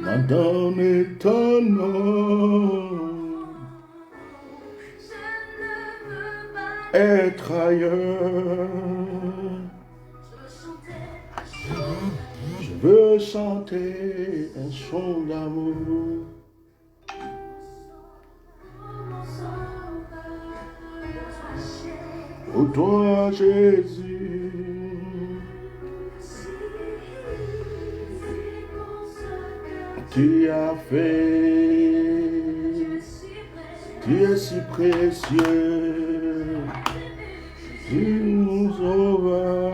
m'a donné ton nom. Être ailleurs, je veux chanter un chant d'amour. Pour toi, Jésus, tu as fait, tu es si précieux, tu nous sauves,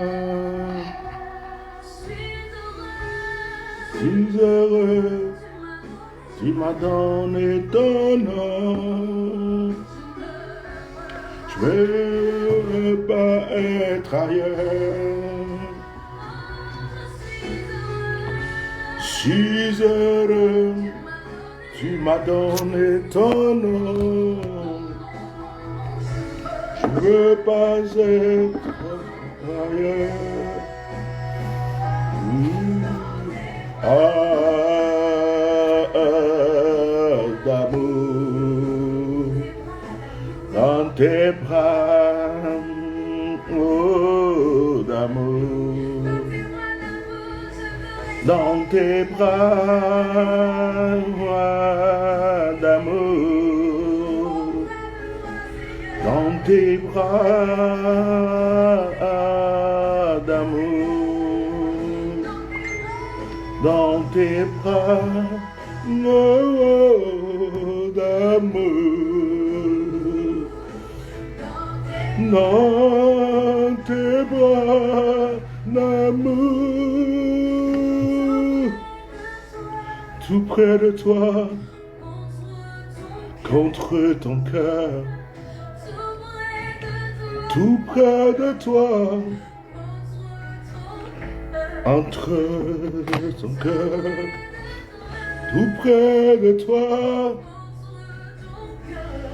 tu es heureux, tu m'as donné ton nom. Je veux pas être ailleurs. Je suis heureux, tu m'as donné ton nom. Je veux pas être ailleurs. D'amour dans tes bras, oh, d'amour dans tes bras, d'amour dans tes bras, d'amour dans tes bras, oh, d'amour dans tes bras, d'amour tout près de toi, contre ton cœur, tout près de toi, entre ton cœur, tout près de toi,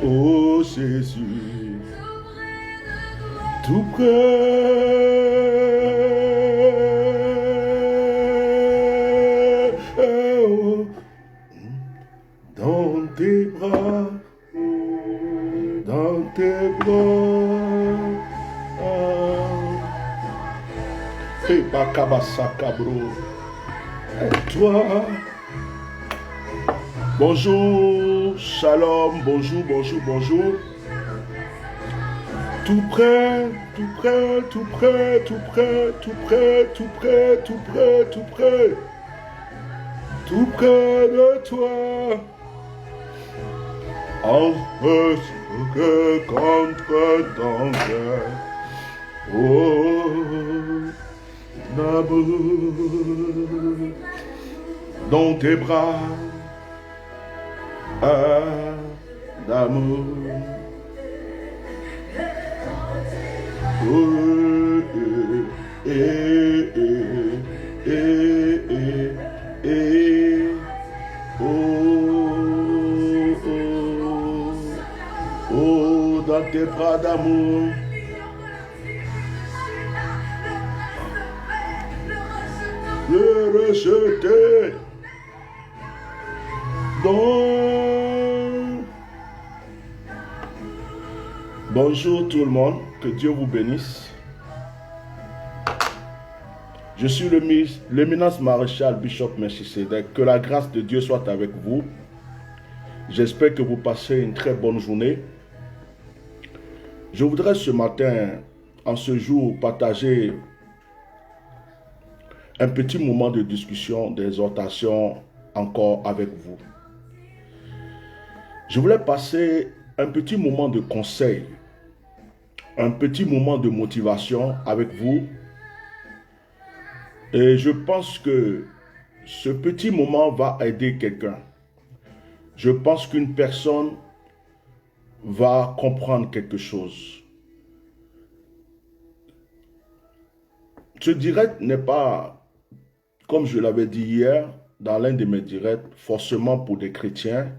oh Jésus, tout près, oh, dans tes bras, dans tes bras. Fais pas kabasaka, bro. Et toi, bonjour, shalom, bonjour, bonjour, bonjour. Tout près, tout près, tout près, tout près, tout près, tout près, tout près, tout près, tout près de toi. Entre que contre ton cœur, oh, d'amour, dans tes bras, d'amour. Oh, dans tes bras d'amour. Le rejeter dans... Bonjour tout le monde, que Dieu vous bénisse. Je suis l'éminence maréchal Bishop Melchisedec. Que la grâce de Dieu soit avec vous. J'espère que vous passez une très bonne journée. Je voudrais ce matin, en ce jour, partager un petit moment de discussion, d'exhortation encore avec vous. Je voulais passer un petit moment de conseil, un petit moment de motivation avec vous. Et je pense que ce petit moment va aider quelqu'un. Je pense qu'une personne va comprendre quelque chose. Ce direct n'est pas, comme je l'avais dit hier, dans l'un de mes directs, forcément pour des chrétiens,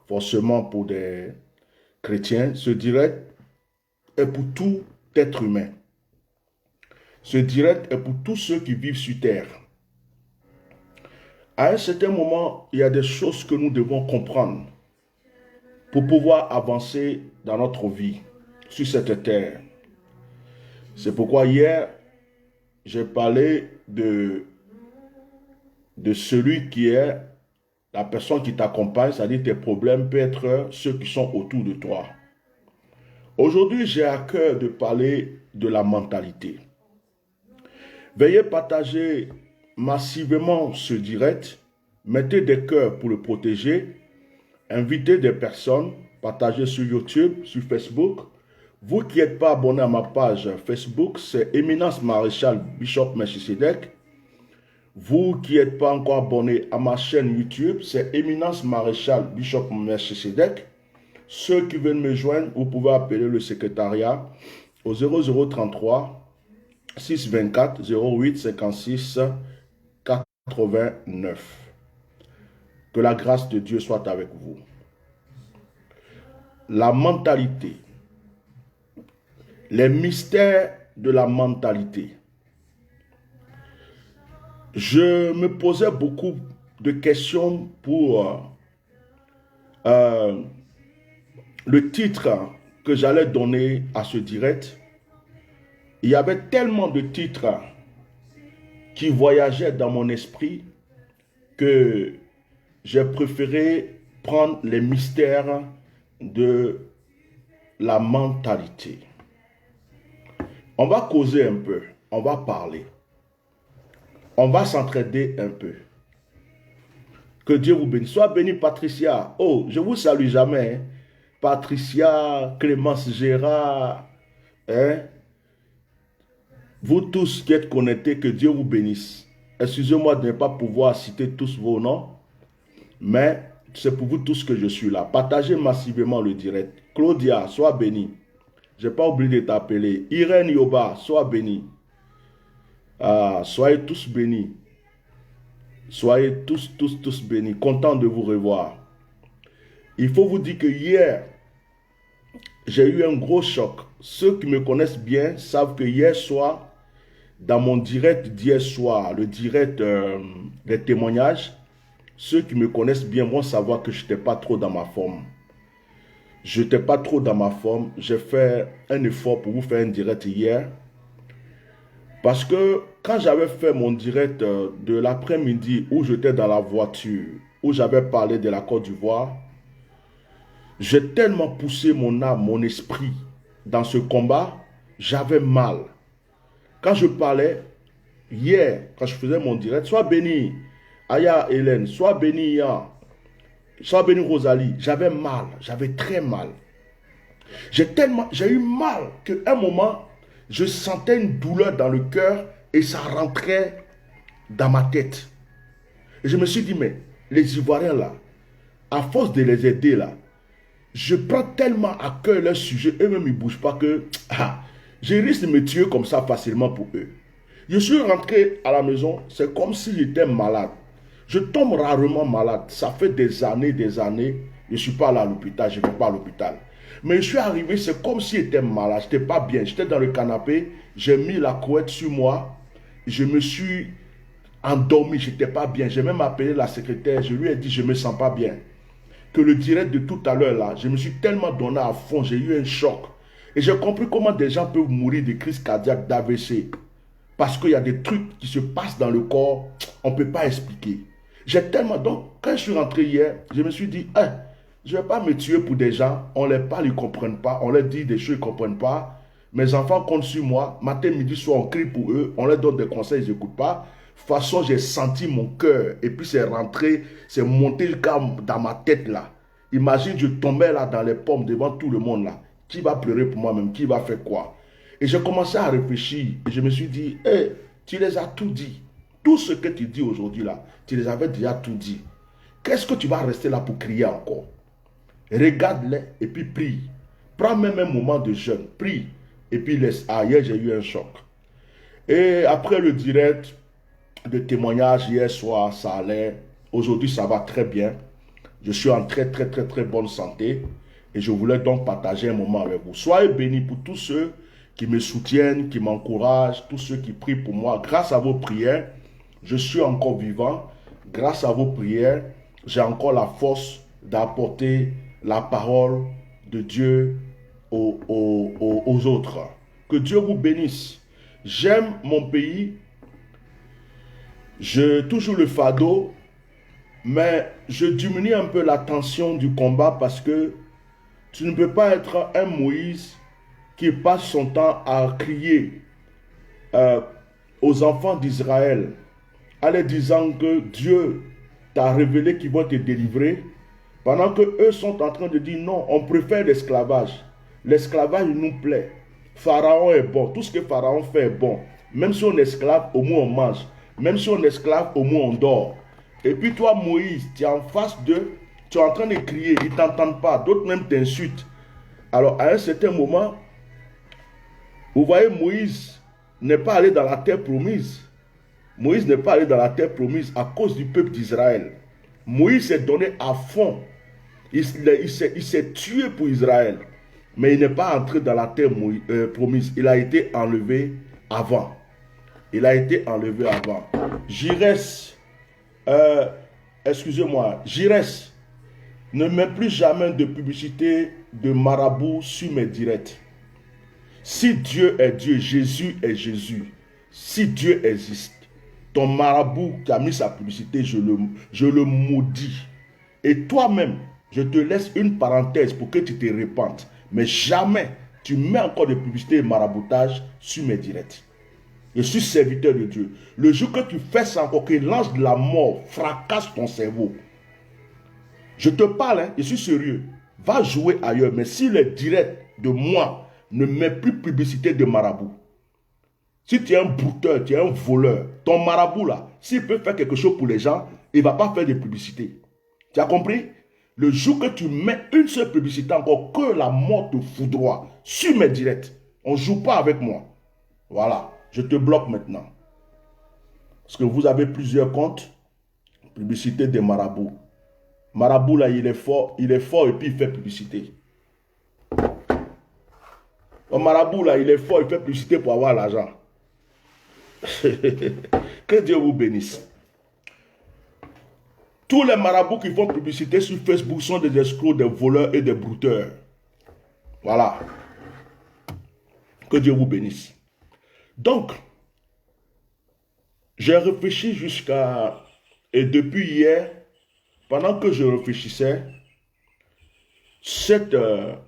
forcément pour des chrétiens. Ce direct est pour tout être humain. Ce direct est pour tous ceux qui vivent sur terre. À un certain moment, il y a des choses que nous devons comprendre pour pouvoir avancer dans notre vie sur cette terre. C'est pourquoi hier, j'ai parlé de celui qui est la personne qui t'accompagne, c'est-à-dire tes problèmes peuvent être ceux qui sont autour de toi. Aujourd'hui, j'ai à cœur de parler de la mentalité. Veuillez partager massivement ce direct, mettez des cœurs pour le protéger, invitez des personnes, partagez sur YouTube, sur Facebook. Vous qui n'êtes pas abonné à ma page Facebook, c'est Éminence Maréchal Bishop Melchisedec. Vous qui n'êtes pas encore abonné à ma chaîne YouTube, c'est Éminence Maréchal Bishop Melchisedec. Ceux qui veulent me joindre, vous pouvez appeler le secrétariat au 0033 624 08 56 89. Que la grâce de Dieu soit avec vous. La mentalité. Les mystères de la mentalité. Je me posais beaucoup de questions pour le titre que j'allais donner à ce direct. Il y avait tellement de titres qui voyageaient dans mon esprit que j'ai préféré prendre les mystères de la mentalité. On va causer un peu, on va parler. On va s'entraider un peu. Que Dieu vous bénisse. Sois béni Patricia. Oh, je vous salue jamais. Hein. Patricia, Clémence Gérard. Hein? Vous tous qui êtes connectés, que Dieu vous bénisse. Excusez-moi de ne pas pouvoir citer tous vos noms. Mais c'est pour vous tous que je suis là. Partagez massivement le direct. Claudia, sois béni. Je n'ai pas oublié de t'appeler. Irène Yoba, sois béni. Ah, soyez tous bénis. Soyez tous bénis. Content de vous revoir. Il faut vous dire que hier, j'ai eu un gros choc. Ceux qui me connaissent bien savent que hier soir, dans mon direct d'hier soir, le direct des témoignages, ceux qui me connaissent bien vont savoir que je n'étais pas trop dans ma forme. Je n'étais pas trop dans ma forme. J'ai fait un effort pour vous faire un direct hier. Parce que quand j'avais fait mon direct de l'après-midi où j'étais dans la voiture, où j'avais parlé de la Côte d'Ivoire, j'ai tellement poussé mon âme, mon esprit dans ce combat, j'avais mal. Quand je parlais, hier, quand je faisais mon direct, sois béni, Aya Hélène, sois béni Yann, sois béni Rosalie, j'avais mal, j'avais très mal. J'ai eu mal qu'à un moment, je sentais une douleur dans le cœur et ça rentrait dans ma tête. Et je me suis dit, mais les Ivoiriens là, à force de les aider là, je prends tellement à cœur leur sujet, eux-mêmes ils ne bougent pas que je risque de me tuer comme ça facilement pour eux. Je suis rentré à la maison, c'est comme si j'étais malade. Je tombe rarement malade. Ça fait des années, je ne suis pas allé à l'hôpital, je ne vais pas à l'hôpital. Mais je suis arrivé, c'est comme si j'étais malade, je n'étais pas bien. J'étais dans le canapé, j'ai mis la couette sur moi, je me suis endormi, je n'étais pas bien. J'ai même appelé la secrétaire, je lui ai dit, je ne me sens pas bien. Que le direct de tout à l'heure là, je me suis tellement donné à fond, j'ai eu un choc. Et j'ai compris comment des gens peuvent mourir de crise cardiaque, d'AVC. Parce qu'il y a des trucs qui se passent dans le corps, on ne peut pas expliquer. J'ai tellement... Donc, quand je suis rentré hier, je me suis dit, je ne vais pas me tuer pour des gens, on les parle, ils ne comprennent pas, on leur dit des choses, ils ne comprennent pas. Mes enfants comptent sur moi, matin, midi, soir, on crie pour eux, on leur donne des conseils, ils n'écoutent pas. De toute façon, j'ai senti mon cœur, et puis c'est rentré, c'est monté dans ma tête là. Imagine, je tombais là dans les pommes devant tout le monde là. Qui va pleurer pour moi-même? Qui va faire quoi? Et j'ai commencé à réfléchir, et je me suis dit, tu les as tout dit. Tout ce que tu dis aujourd'hui là, tu les avais déjà tout dit. Qu'est-ce que tu vas rester là pour crier encore? Regarde-les et puis prie. Prends même un moment de jeûne, prie. Et puis laisse. Ah, hier j'ai eu un choc. Et après le direct de témoignage hier soir, ça allait. Aujourd'hui ça va très bien. Je suis en très bonne santé. Et je voulais donc partager un moment avec vous. Soyez bénis pour tous ceux qui me soutiennent, qui m'encouragent, tous ceux qui prient pour moi. Grâce à vos prières, je suis encore vivant. grâce à vos prières, j'ai encore la force d'apporter la parole de Dieu aux autres. Que Dieu vous bénisse. J'aime mon pays. Je toujours le fardeau, mais je diminue un peu la tension du combat parce que tu ne peux pas être un Moïse qui passe son temps à crier aux enfants d'Israël en leur disant que Dieu t'a révélé qu'ils vont te délivrer, pendant que eux sont en train de dire non, on préfère l'esclavage. L'esclavage nous plaît. Pharaon est bon. Tout ce que Pharaon fait est bon. Même si on est esclave, au moins on mange. Même si on est esclave, au moins on dort. Et puis toi, Moïse, tu es en face d'eux, tu es en train de crier, ils ne t'entendent pas. D'autres même t'insultent. Alors, à un certain moment, vous voyez, Moïse n'est pas allé dans la terre promise. Moïse n'est pas allé dans la terre promise à cause du peuple d'Israël. Moïse s'est donné à fond. Il s'est tué pour Israël. Mais il n'est pas entré dans la terre promise. Il a été enlevé avant. Il a été enlevé avant. Jires, excusez-moi, Jires, ne mets plus jamais de publicité de marabout sur mes directs. Si Dieu est Dieu, Jésus est Jésus. Si Dieu existe, ton marabout qui a mis sa publicité, je le maudis. Et toi-même, je te laisse une parenthèse pour que tu te répandes. Mais jamais tu mets encore de publicité et maraboutage sur mes directs. Je suis serviteur de Dieu. Le jour que tu fais ça encore, que l'ange de la mort fracasse ton cerveau. Je te parle, hein, je suis sérieux. Va jouer ailleurs. Mais si le direct de moi ne met plus publicité de marabout, si tu es un brouteur, tu es un voleur, ton marabout là, s'il peut faire quelque chose pour les gens, il ne va pas faire de publicité. Tu as compris? Le jour que tu mets une seule publicité encore, que la mort te foudroie sur mes directs, on ne joue pas avec moi. Voilà, je te bloque maintenant. Parce que vous avez plusieurs comptes, publicité des marabouts. Marabout là, il est fort et puis il fait publicité. Le marabout là, il est fort, il fait publicité pour avoir l'argent. Que Dieu vous bénisse. Tous les marabouts qui font publicité sur Facebook sont des escrocs, des voleurs et des brouteurs. Voilà. Que Dieu vous bénisse. Donc, j'ai réfléchi jusqu'à... Et depuis hier, pendant que je réfléchissais, cette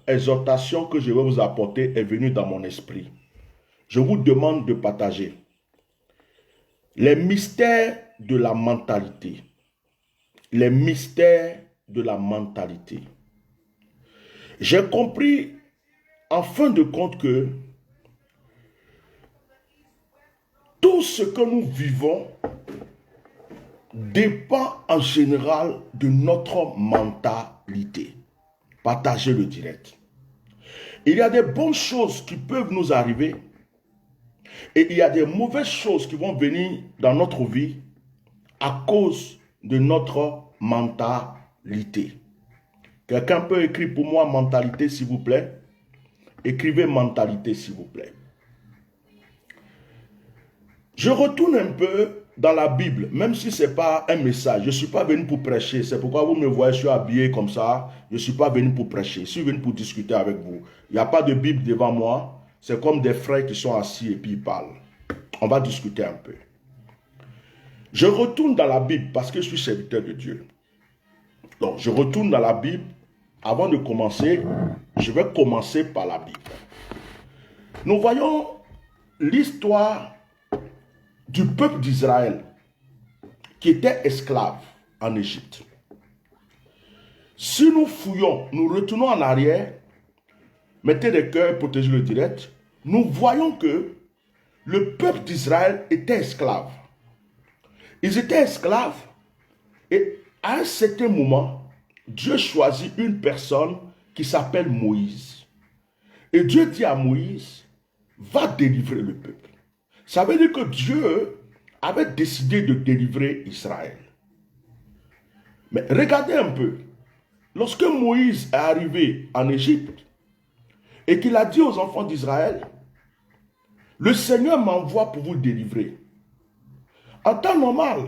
exhortation que je vais vous apporter est venue dans mon esprit. Je vous demande de partager les mystères de la mentalité. Les mystères de la mentalité. J'ai compris en fin de compte que tout ce que nous vivons dépend en général de notre mentalité. Partagez le direct. Il y a des bonnes choses qui peuvent nous arriver et il y a des mauvaises choses qui vont venir dans notre vie à cause de notre mentalité. Quelqu'un peut écrire pour moi mentalité s'il vous plaît? Écrivez mentalité s'il vous plaît. Je retourne un peu dans la Bible, même si ce n'est pas un message. Je ne suis pas venu pour prêcher. C'est pourquoi vous me voyez, je suis habillé comme ça. Je ne suis pas venu pour prêcher. Je suis venu pour discuter avec vous. Il n'y a pas de Bible devant moi. C'est comme des frères qui sont assis et puis ils parlent. On va discuter un peu. Je retourne dans la Bible parce que je suis serviteur de Dieu. Donc, je retourne dans la Bible. Avant de commencer, je vais commencer par la Bible. Nous voyons l'histoire du peuple d'Israël qui était esclave en Égypte. Si nous fouillons, nous retournons en arrière, mettez les cœurs, protégez le direct, nous voyons que le peuple d'Israël était esclave. Ils étaient esclaves et à un certain moment, Dieu choisit une personne qui s'appelle Moïse. Et Dieu dit à Moïse, va délivrer le peuple. Ça veut dire que Dieu avait décidé de délivrer Israël. Mais regardez un peu. Lorsque Moïse est arrivé en Égypte et qu'il a dit aux enfants d'Israël, le Seigneur m'envoie pour vous délivrer. En temps normal,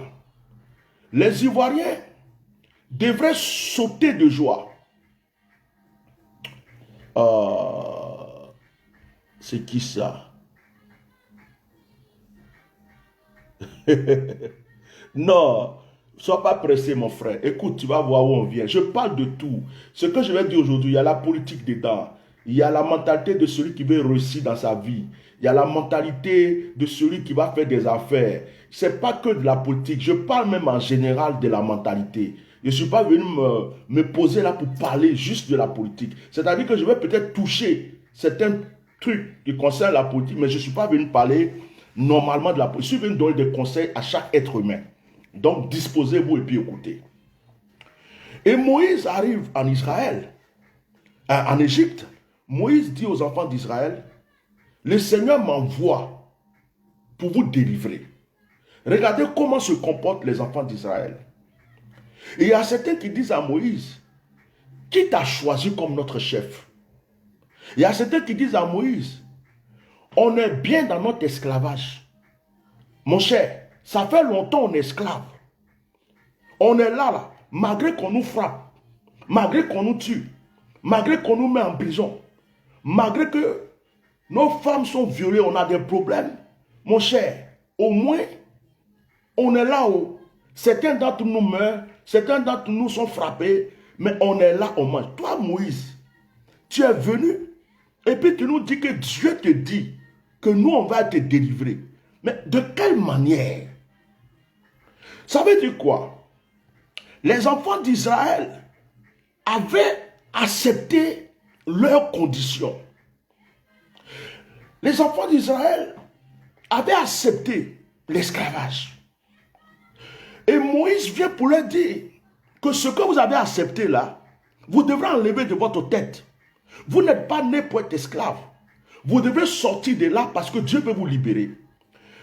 Les Ivoiriens devraient sauter de joie. C'est qui ça? Non, sois pas pressé, mon frère. Écoute, tu vas voir où on vient. Je parle de tout. Ce que je vais dire aujourd'hui, il y a la politique dedans. Il y a la mentalité de celui qui veut réussir dans sa vie. Il y a la mentalité de celui qui va faire des affaires. Ce n'est pas que de la politique. Je parle même en général de la mentalité. Je ne suis pas venu me poser là pour parler juste de la politique. C'est-à-dire que je vais peut-être toucher certains trucs qui concernent la politique, mais je ne suis pas venu parler normalement de la politique. Je suis venu donner des conseils à chaque être humain. Donc, disposez-vous et puis écoutez. Et Moïse arrive en Israël, en Égypte. Moïse dit aux enfants d'Israël, le Seigneur m'envoie pour vous délivrer. Regardez comment se comportent les enfants d'Israël. Et il y a certains qui disent à Moïse, qui t'a choisi comme notre chef? Il y a certains qui disent à Moïse, on est bien dans notre esclavage. Mon cher, ça fait longtemps qu'on est esclave. On est là, malgré qu'on nous frappe, malgré qu'on nous tue, malgré qu'on nous met en prison, malgré que nos femmes sont violées, on a des problèmes. Mon cher, au moins, on est là-haut. Certains d'entre nous meurent, certains d'entre nous sont frappés, mais on est là au moins. Toi, Moïse, tu es venu, et puis tu nous dis que Dieu te dit que nous, on va te délivrer. Mais de quelle manière? Ça veut dire quoi? Les enfants d'Israël avaient accepté leurs conditions. Les enfants d'Israël avaient accepté l'esclavage. Et Moïse vient pour leur dire que ce que vous avez accepté là, vous devrez enlever de votre tête. Vous n'êtes pas né pour être esclave. Vous devez sortir de là parce que Dieu veut vous libérer.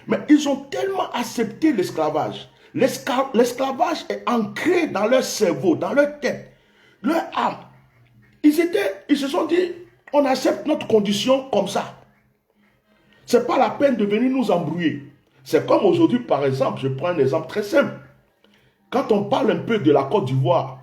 Mais ils ont tellement accepté l'esclavage. L'esclavage est ancré dans leur cerveau, dans leur tête, leur âme. Ils se sont dit, on accepte notre condition comme ça. Ce n'est pas la peine de venir nous embrouiller. C'est comme aujourd'hui, par exemple, je prends un exemple très simple. Quand on parle un peu de la Côte d'Ivoire,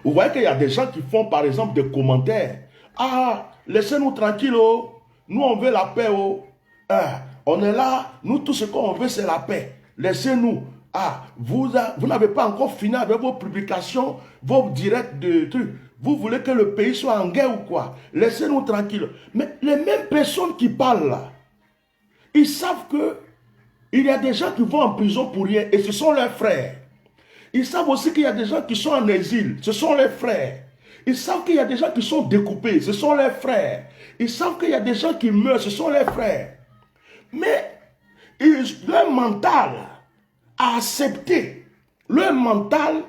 vous voyez qu'il y a des gens qui font, par exemple, des commentaires. Ah, laissez-nous tranquilles, oh. Nous, on veut la paix, oh. Ah, on est là, nous, tout ce qu'on veut, c'est la paix. Laissez-nous. Ah, vous n'avez pas encore fini avec vos publications, vos directs de trucs. Vous voulez que le pays soit en guerre ou quoi? Laissez-nous tranquilles. Mais les mêmes personnes qui parlent là, ils savent que il y a des gens qui vont en prison pour rien et ce sont leurs frères. Ils savent aussi qu'il y a des gens qui sont en exil, ce sont leurs frères. Ils savent qu'il y a des gens qui sont découpés, ce sont leurs frères. Ils savent qu'il y a des gens qui meurent, ce sont leurs frères. Mais leur mental a accepté. Leur mental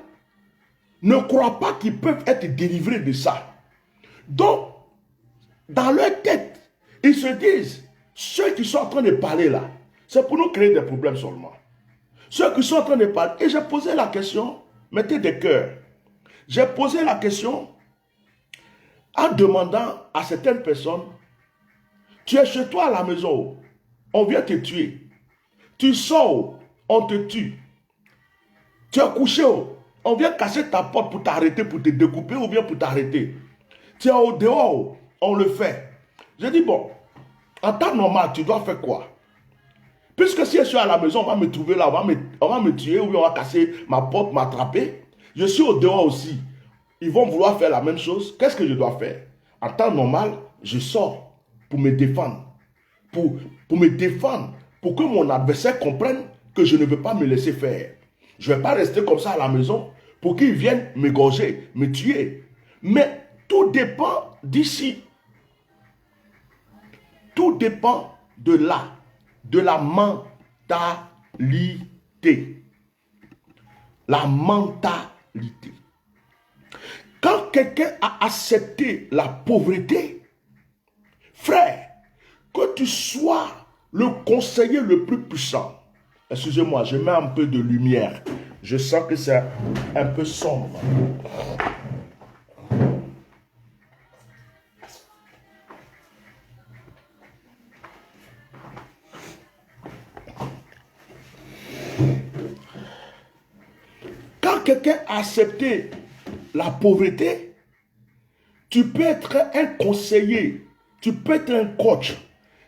ne croit pas qu'ils peuvent être délivrés de ça. Donc, dans leur tête, ils se disent, ceux qui sont en train de parler là, c'est pour nous créer des problèmes seulement. Ceux qui sont en train de parler, et j'ai posé la question, mettez des cœurs. J'ai posé la question en demandant à certaines personnes, tu es chez toi à la maison, on vient te tuer. Tu sors, on te tue. Tu es couché, on vient casser ta porte pour t'arrêter, pour te découper ou bien pour t'arrêter. Tu es au dehors, on le fait. J'ai dit, bon, en temps normal, tu dois faire quoi? Puisque si je suis à la maison, on va me trouver là, on va me tuer ou bien on va casser ma porte, m'attraper. Je suis au dehors aussi. Ils vont vouloir faire la même chose. Qu'est-ce que je dois faire? En temps normal, je sors pour me défendre. Pour me défendre. Pour que mon adversaire comprenne que je ne veux pas me laisser faire. Je ne vais pas rester comme ça à la maison pour qu'ils viennent m'égorger, me tuer. Mais tout dépend d'ici. Tout dépend de là. De la mentalité. La mentalité. Quand quelqu'un a accepté la pauvreté, frère, que tu sois le conseiller le plus puissant. Excusez-moi, je mets un peu de lumière. Je sens que c'est un peu sombre. quelqu'un a accepté la pauvreté, tu peux être un conseiller, tu peux être un coach,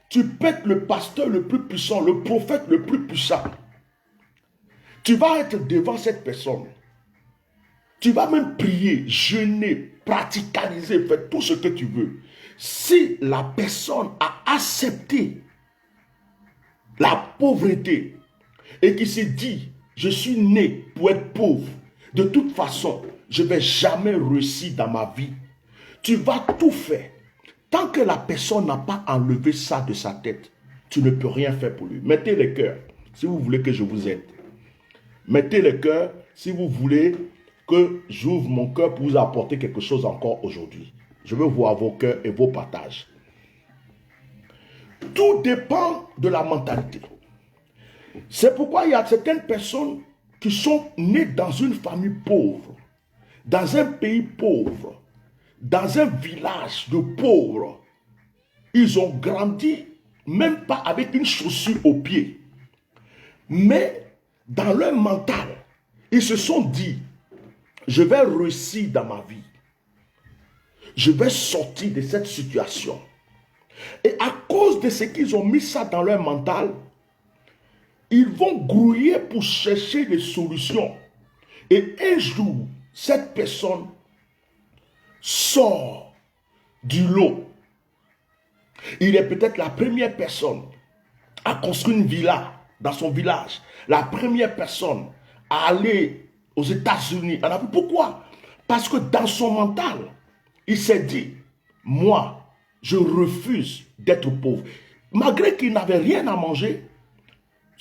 tu peux être le pasteur le plus puissant, le prophète le plus puissant. Tu vas être devant cette personne. Tu vas même prier, jeûner, pratiqualiser, faire tout ce que tu veux. Si la personne a accepté la pauvreté et qui s'est dit, je suis né pour être pauvre, de toute façon, je ne vais jamais réussir dans ma vie. Tu vas tout faire. Tant que la personne n'a pas enlevé ça de sa tête, tu ne peux rien faire pour lui. Mettez le cœur si vous voulez que je vous aide. Mettez le cœur si vous voulez que j'ouvre mon cœur pour vous apporter quelque chose encore aujourd'hui. Je veux voir vos cœurs et vos partages. Tout dépend de la mentalité. C'est pourquoi il y a certaines personnes qui sont nées dans une famille pauvre, dans un pays pauvre, dans un village de pauvres. Ils ont grandi même pas avec une chaussure au pied. Mais dans leur mental, ils se sont dit, je vais réussir dans ma vie. Je vais sortir de cette situation. Et à cause de ce qu'ils ont mis ça dans leur mental, ils vont grouiller pour chercher des solutions. Et un jour, cette personne sort du lot. Il est peut-être la première personne à construire une villa dans son village. La première personne à aller aux États-Unis. Pourquoi? Parce que dans son mental, il s'est dit, moi, je refuse d'être pauvre. Malgré qu'il n'avait rien à manger,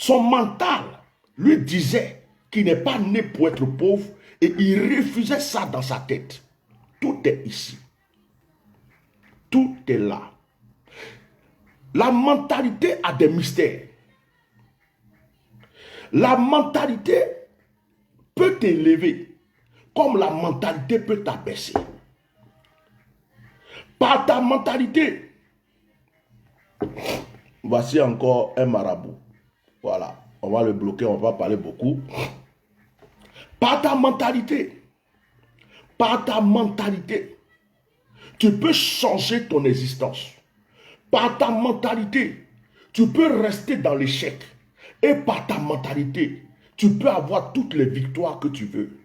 son mental lui disait qu'il n'est pas né pour être pauvre et il refusait ça dans sa tête. Tout est ici. Tout est là. La mentalité a des mystères. La mentalité peut t'élever comme la mentalité peut t'abaisser. Par ta mentalité, voici encore un marabout. Voilà, on va le bloquer, on va parler beaucoup. Par ta mentalité, tu peux changer ton existence. Par ta mentalité, tu peux rester dans l'échec. Et par ta mentalité, tu peux avoir toutes les victoires que tu veux.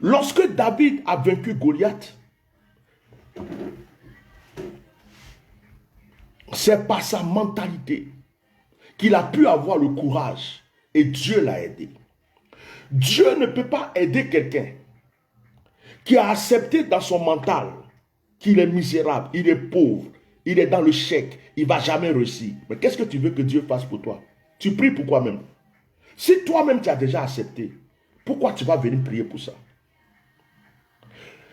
Lorsque David a vaincu Goliath, c'est par sa mentalité qu'il a pu avoir le courage et Dieu l'a aidé. Dieu ne peut pas aider quelqu'un qui a accepté dans son mental qu'il est misérable, il est pauvre, il est dans le chèque, il ne va jamais réussir. Mais qu'est-ce que tu veux que Dieu fasse pour toi? Tu pries pour quoi même? Si toi-même tu as déjà accepté, pourquoi tu vas venir prier pour ça?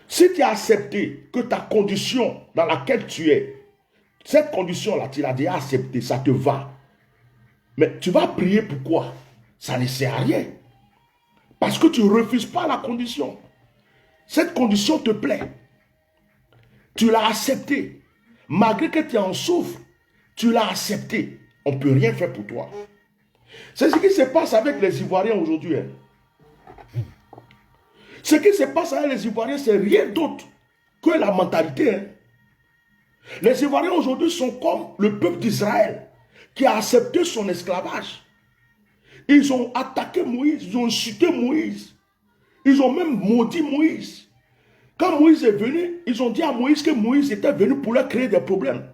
Si tu as accepté que ta condition dans laquelle tu es, cette condition-là, tu l'as déjà acceptée, ça te va. Mais tu vas prier pourquoi? Ça ne sert à rien. Parce que tu ne refuses pas la condition. Cette condition te plaît. Tu l'as acceptée. Malgré que tu en souffres, tu l'as acceptée. On ne peut rien faire pour toi. C'est ce qui se passe avec les Ivoiriens aujourd'hui. Ce qui se passe avec les Ivoiriens, c'est rien d'autre que la mentalité. Les Ivoiriens aujourd'hui sont comme le peuple d'Israël qui a accepté son esclavage. Ils ont attaqué Moïse, ils ont insulté Moïse. Ils ont même maudit Moïse. Quand Moïse est venu, ils ont dit à Moïse que Moïse était venu pour leur créer des problèmes.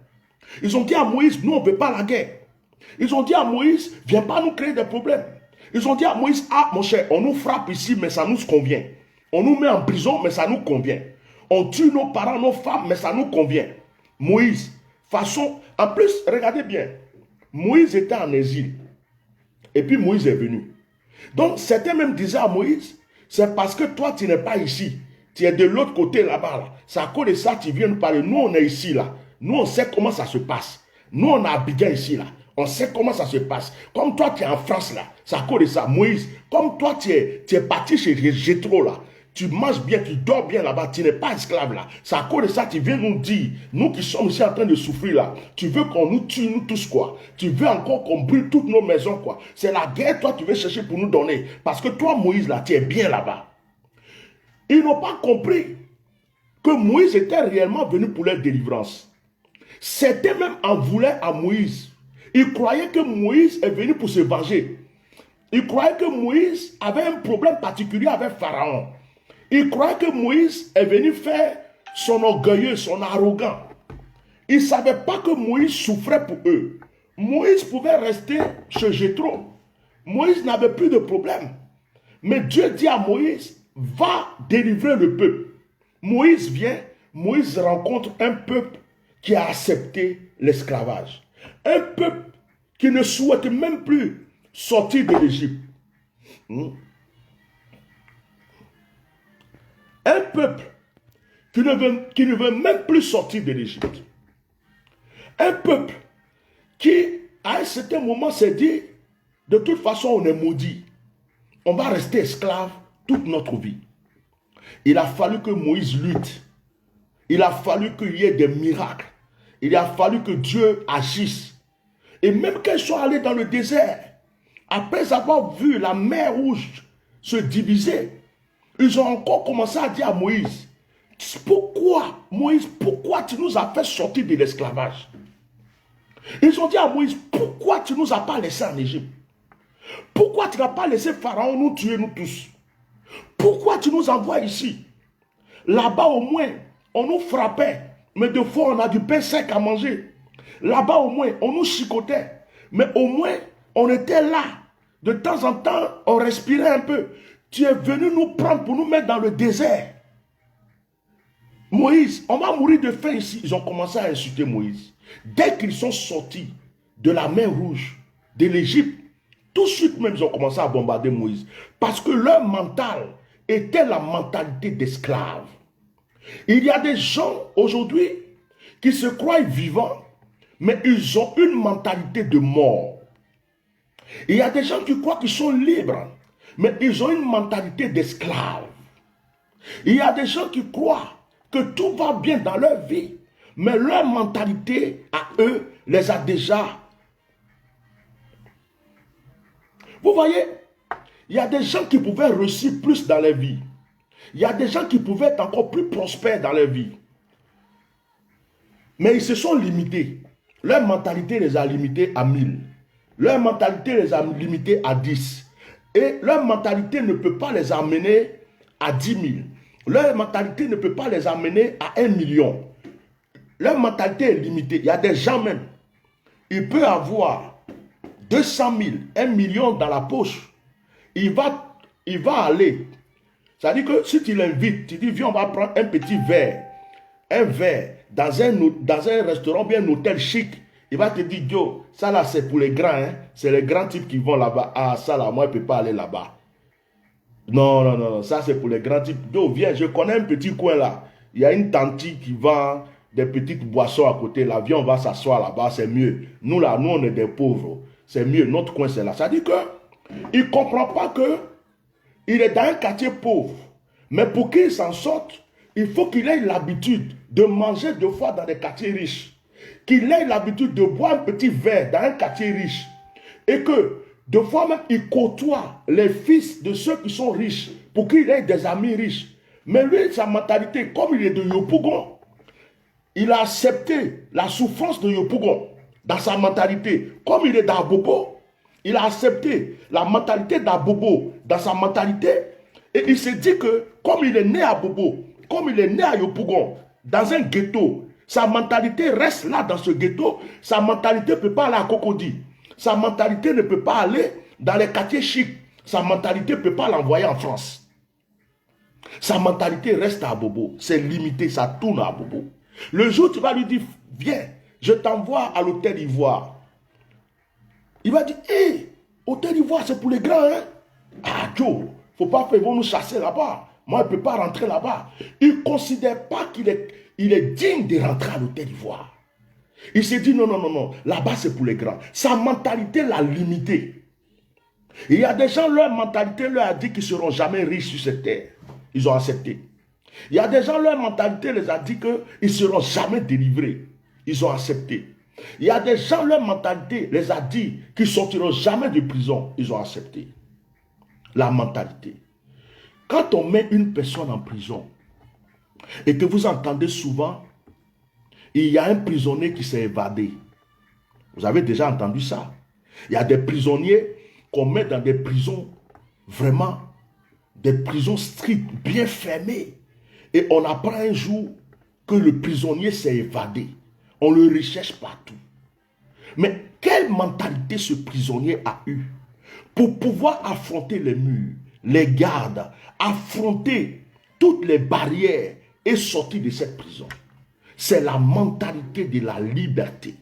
Ils ont dit à Moïse, nous on ne veut pas la guerre. Ils ont dit à Moïse, viens pas nous créer des problèmes. Ils ont dit à Moïse, ah mon cher, on nous frappe ici, mais ça nous convient. On nous met en prison, mais ça nous convient. On tue nos parents, nos femmes, mais ça nous convient. Moïse, façon, en plus, regardez bien, Moïse était en exil. Et puis Moïse est venu. Donc certains même disaient à Moïse, c'est parce que toi tu n'es pas ici. Tu es de l'autre côté là-bas. Là. C'est à cause de ça que tu viens nous parler. Nous on est ici là. Nous on sait comment ça se passe. Nous on a Abidjan ici là. On sait comment ça se passe. Comme toi tu es en France là. C'est à cause de ça. Moïse, comme toi tu es parti chez Jétro là. tu manges bien, tu dors bien là-bas, tu n'es pas esclave là. C'est à cause de ça que tu viens nous dire, nous qui sommes ici en train de souffrir là, tu veux qu'on nous tue, nous tous quoi. Tu veux encore qu'on brûle toutes nos maisons quoi. C'est la guerre, toi tu veux chercher pour nous donner. Parce que toi Moïse là, tu es bien là-bas. Ils n'ont pas compris que Moïse était réellement venu pour leur délivrance. Certains même en voulaient à Moïse. Ils croyaient que Moïse est venu pour se venger. Ils croyaient que Moïse avait un problème particulier avec Pharaon. Ils croyaient que Moïse est venu faire son orgueilleux, son arrogant. Ils ne savaient pas que Moïse souffrait pour eux. Moïse pouvait rester chez Jéthro. Moïse n'avait plus de problème. Mais Dieu dit à Moïse, va délivrer le peuple. Moïse vient, Moïse rencontre un peuple qui a accepté l'esclavage. Un peuple qui ne souhaite même plus sortir de l'Égypte. Un peuple qui ne veut même plus sortir de l'Égypte. Un peuple qui, à un certain moment, s'est dit, de toute façon, on est maudit. On va rester esclave toute notre vie. Il a fallu que Moïse lutte. Il a fallu qu'il y ait des miracles. Il a fallu que Dieu agisse. Et même quand ils sont allés dans le désert, après avoir vu la mer rouge se diviser, ils ont encore commencé à dire à Moïse, pourquoi, Moïse, pourquoi tu nous as fait sortir de l'esclavage? Ils ont dit à Moïse, pourquoi tu ne nous as pas laissés en Égypte? Pourquoi tu n'as pas laissé Pharaon nous tuer, nous tous? Pourquoi tu nous envoies ici? Là-bas au moins, on nous frappait, mais des fois on a du pain sec à manger. Là-bas au moins, on nous chicotait, mais au moins, on était là. De temps en temps, on respirait un peu. Tu es venu nous prendre pour nous mettre dans le désert. Moïse, on va mourir de faim ici. Ils ont commencé à insulter Moïse. Dès qu'ils sont sortis de la mer Rouge, de l'Égypte, tout de suite même, ils ont commencé à bombarder Moïse. Parce que leur mental était la mentalité d'esclave. Il y a des gens aujourd'hui qui se croient vivants, mais ils ont une mentalité de mort. Il y a des gens qui croient qu'ils sont libres, mais ils ont une mentalité d'esclave. Il y a des gens qui croient que tout va bien dans leur vie, mais leur mentalité à eux les a déjà. Vous voyez, il y a des gens qui pouvaient réussir plus dans leur vie. Il y a des gens qui pouvaient être encore plus prospères dans leur vie. Mais ils se sont limités. Leur mentalité les a limités à 1000. Leur mentalité les a limités à 10. Et leur mentalité ne peut pas les amener à 10 000. Leur mentalité ne peut pas les amener à 1 million. Leur mentalité est limitée. Il y a des gens même, il peut avoir 200 000, 1 million dans la poche. Il va aller. C'est-à-dire que si tu l'invites, tu dis, viens, on va prendre un petit verre. Un verre dans un restaurant, bien un hôtel chic. Il va te dire, Joe, ça là c'est pour les grands. Hein? C'est les grands types qui vont là-bas. Ah, ça là, moi je ne peux pas aller là-bas. Non, non, non, ça c'est pour les grands types. Joe, viens, je connais un petit coin là. Il y a une tante qui vend des petites boissons à côté. Là, viens, on va s'asseoir là-bas, c'est mieux. Nous là, nous on est des pauvres. C'est mieux, notre coin c'est là. Ça dit que, il ne comprend pas que il est dans un quartier pauvre. Mais pour qu'il s'en sorte, il faut qu'il ait l'habitude de manger 2 fois dans des quartiers riches. Qu'il ait l'habitude de boire un petit verre dans un quartier riche. Et que, 2 fois même, il côtoie les fils de ceux qui sont riches pour qu'il ait des amis riches. Mais lui, sa mentalité, comme il est de Yopougon, il a accepté la souffrance de Yopougon dans sa mentalité. Comme il est d'Abobo, il a accepté la mentalité d'Abobo dans sa mentalité. Et il s'est dit que, comme il est né à Bobo, comme il est né à Yopougon, dans un ghetto, sa mentalité reste là dans ce ghetto. Sa mentalité ne peut pas aller à Cocody. Sa mentalité ne peut pas aller dans les quartiers chics. Sa mentalité ne peut pas l'envoyer en France. Sa mentalité reste à Bobo. C'est limité, ça tourne à Bobo. Le jour où tu vas lui dire, viens, je t'envoie à l'hôtel Ivoire. Il va dire, hé, hôtel Ivoire, c'est pour les grands, hein? Ah, Joe, faut pas faire, ils vont nous chasser là-bas. Moi, je ne peux pas rentrer là-bas. Il ne considère pas qu'il est digne de rentrer à l'hôtel Ivoire. Il s'est dit, non, non, non, non, là-bas, c'est pour les grands. Sa mentalité l'a limité. Il y a des gens, leur mentalité leur a dit qu'ils ne seront jamais riches sur cette terre. Ils ont accepté. Il y a des gens, leur mentalité les a dit qu'ils ne seront jamais délivrés. Ils ont accepté. Il y a des gens, leur mentalité les a dit qu'ils ne sortiront jamais de prison. Ils ont accepté. La mentalité. Quand on met une personne en prison et que vous entendez souvent, il y a un prisonnier qui s'est évadé. Vous avez déjà entendu ça. Il y a des prisonniers qu'on met dans des prisons, vraiment, des prisons strictes, bien fermées. Et on apprend un jour que le prisonnier s'est évadé. On le recherche partout. Mais quelle mentalité ce prisonnier a eu pour pouvoir affronter les murs, les gardes, affronter toutes les barrières et sortir de cette prison? C'est la mentalité de la liberté.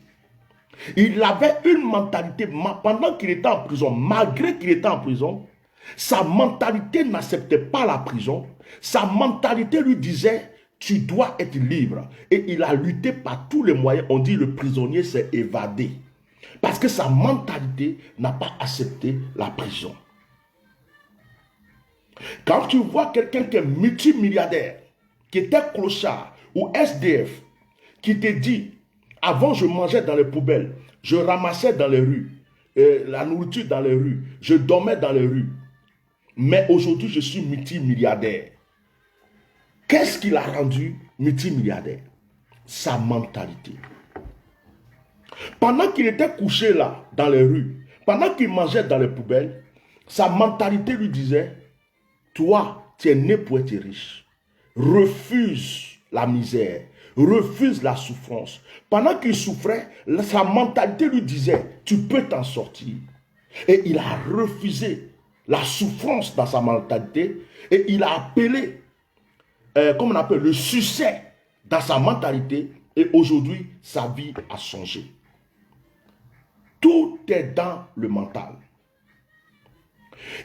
Il avait une mentalité, pendant qu'il était en prison, malgré qu'il était en prison, sa mentalité n'acceptait pas la prison. Sa mentalité lui disait, tu dois être libre. Et il a lutté par tous les moyens. On dit le prisonnier s'est évadé. Parce que sa mentalité n'a pas accepté la prison. Quand tu vois quelqu'un qui est multimilliardaire, qui était clochard ou SDF, qui te dit, avant je mangeais dans les poubelles, je ramassais dans les rues, la nourriture dans les rues, je dormais dans les rues, mais aujourd'hui je suis multimilliardaire. Qu'est-ce qui l'a rendu multimilliardaire? Sa mentalité. Pendant qu'il était couché là, dans les rues, pendant qu'il mangeait dans les poubelles, sa mentalité lui disait, toi, tu es né pour être riche. Refuse la misère. Refuse la souffrance. Pendant qu'il souffrait, sa mentalité lui disait, tu peux t'en sortir. Et il a refusé la souffrance dans sa mentalité et il a appelé, comme on appelle, le succès dans sa mentalité et aujourd'hui, sa vie a changé. Tout est dans le mental.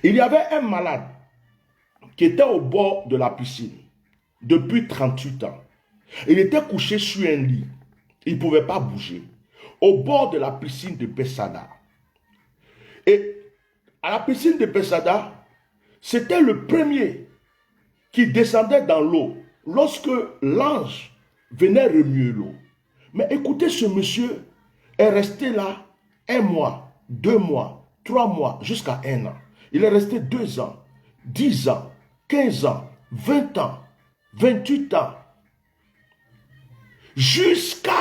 Il y avait un malade qui était au bord de la piscine depuis 38 ans. Il était couché sur un lit. Il ne pouvait pas bouger. Au bord de la piscine de Bethesda. Et à la piscine de Bethesda, c'était le premier qui descendait dans l'eau lorsque l'ange venait remuer l'eau. Mais écoutez, ce monsieur est resté là 1 mois, 2 mois, 3 mois, jusqu'à 1 an. Il est resté 2 ans, 10 ans, 15 ans, 20 ans, 28 ans. Jusqu'à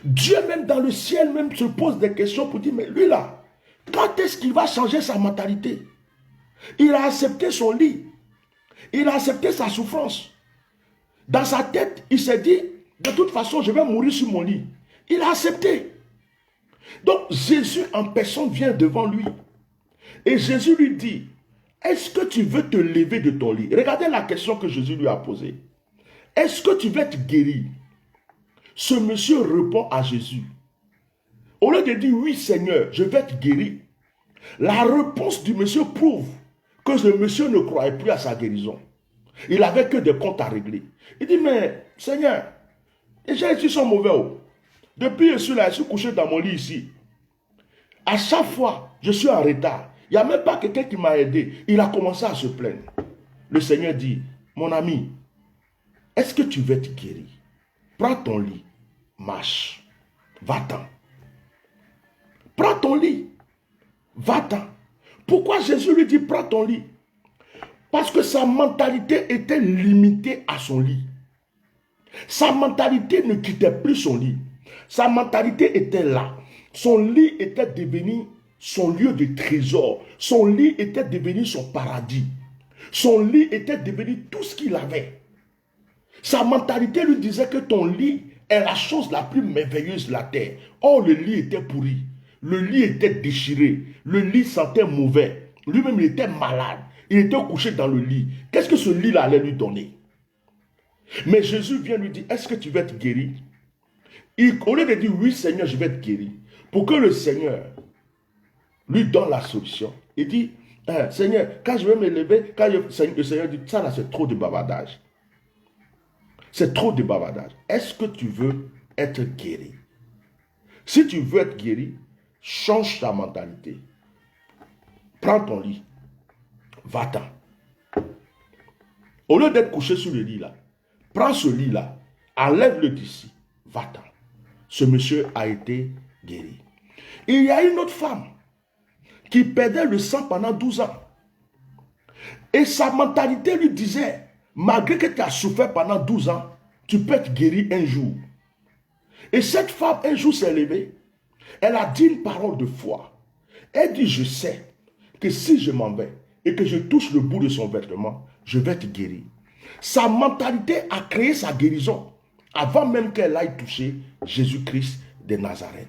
Dieu même dans le ciel même se pose des questions pour dire, mais lui là, quand est-ce qu'il va changer sa mentalité? Il a accepté son lit. Il a accepté sa souffrance. Dans sa tête, il s'est dit, de toute façon, je vais mourir sur mon lit. Il a accepté. Donc Jésus en personne vient devant lui. Et Jésus lui dit, est-ce que tu veux te lever de ton lit? Regardez la question que Jésus lui a posée. Est-ce que tu veux être guéri? Ce monsieur répond à Jésus. Au lieu de dire, oui Seigneur, je vais être guéri. La réponse du monsieur prouve que ce monsieur ne croyait plus à sa guérison. Il n'avait que des comptes à régler. Il dit, mais Seigneur, les gens ici sont mauvais. Depuis que je suis là, je suis couché dans mon lit ici. À chaque fois, je suis en retard. Il n'y a même pas quelqu'un qui m'a aidé. Il a commencé à se plaindre. Le Seigneur dit, mon ami, est-ce que tu veux être guéri? Prends ton lit, marche, va-t'en. Prends ton lit, va-t'en. Pourquoi Jésus lui dit, prends ton lit? Parce que sa mentalité était limitée à son lit. Sa mentalité ne quittait plus son lit. Sa mentalité était là. Son lit était devenu son lieu de trésor. Son lit était devenu son paradis. Son lit était devenu tout ce qu'il avait. Sa mentalité lui disait que ton lit est la chose la plus merveilleuse de la terre. Or, le lit était pourri. Le lit était déchiré. Le lit sentait mauvais. Lui-même, il était malade. Il était couché dans le lit. Qu'est-ce que ce lit-là allait lui donner? Mais Jésus vient lui dire, est-ce que tu veux être guéri? Au lieu de dire, oui Seigneur, je vais être guéri. Pour que le Seigneur lui donne la solution. Il dit, Seigneur, quand je vais me lever, le Seigneur dit, ça là c'est trop de bavardage. C'est trop de bavardage. Est-ce que tu veux être guéri? Si tu veux être guéri, change ta mentalité. Prends ton lit. Va-t'en. Au lieu d'être couché sur le lit là, prends ce lit là, enlève-le d'ici, va-t'en. Ce monsieur a été guéri. Il y a une autre femme qui perdait le sang pendant 12 ans. Et sa mentalité lui disait, malgré que tu as souffert pendant 12 ans, tu peux être guéri un jour. Et cette femme, un jour, s'est levée. Elle a dit une parole de foi. Elle dit, je sais que si je m'en vais et que je touche le bout de son vêtement, je vais être guéri. Sa mentalité a créé sa guérison avant même qu'elle aille toucher Jésus-Christ de Nazareth.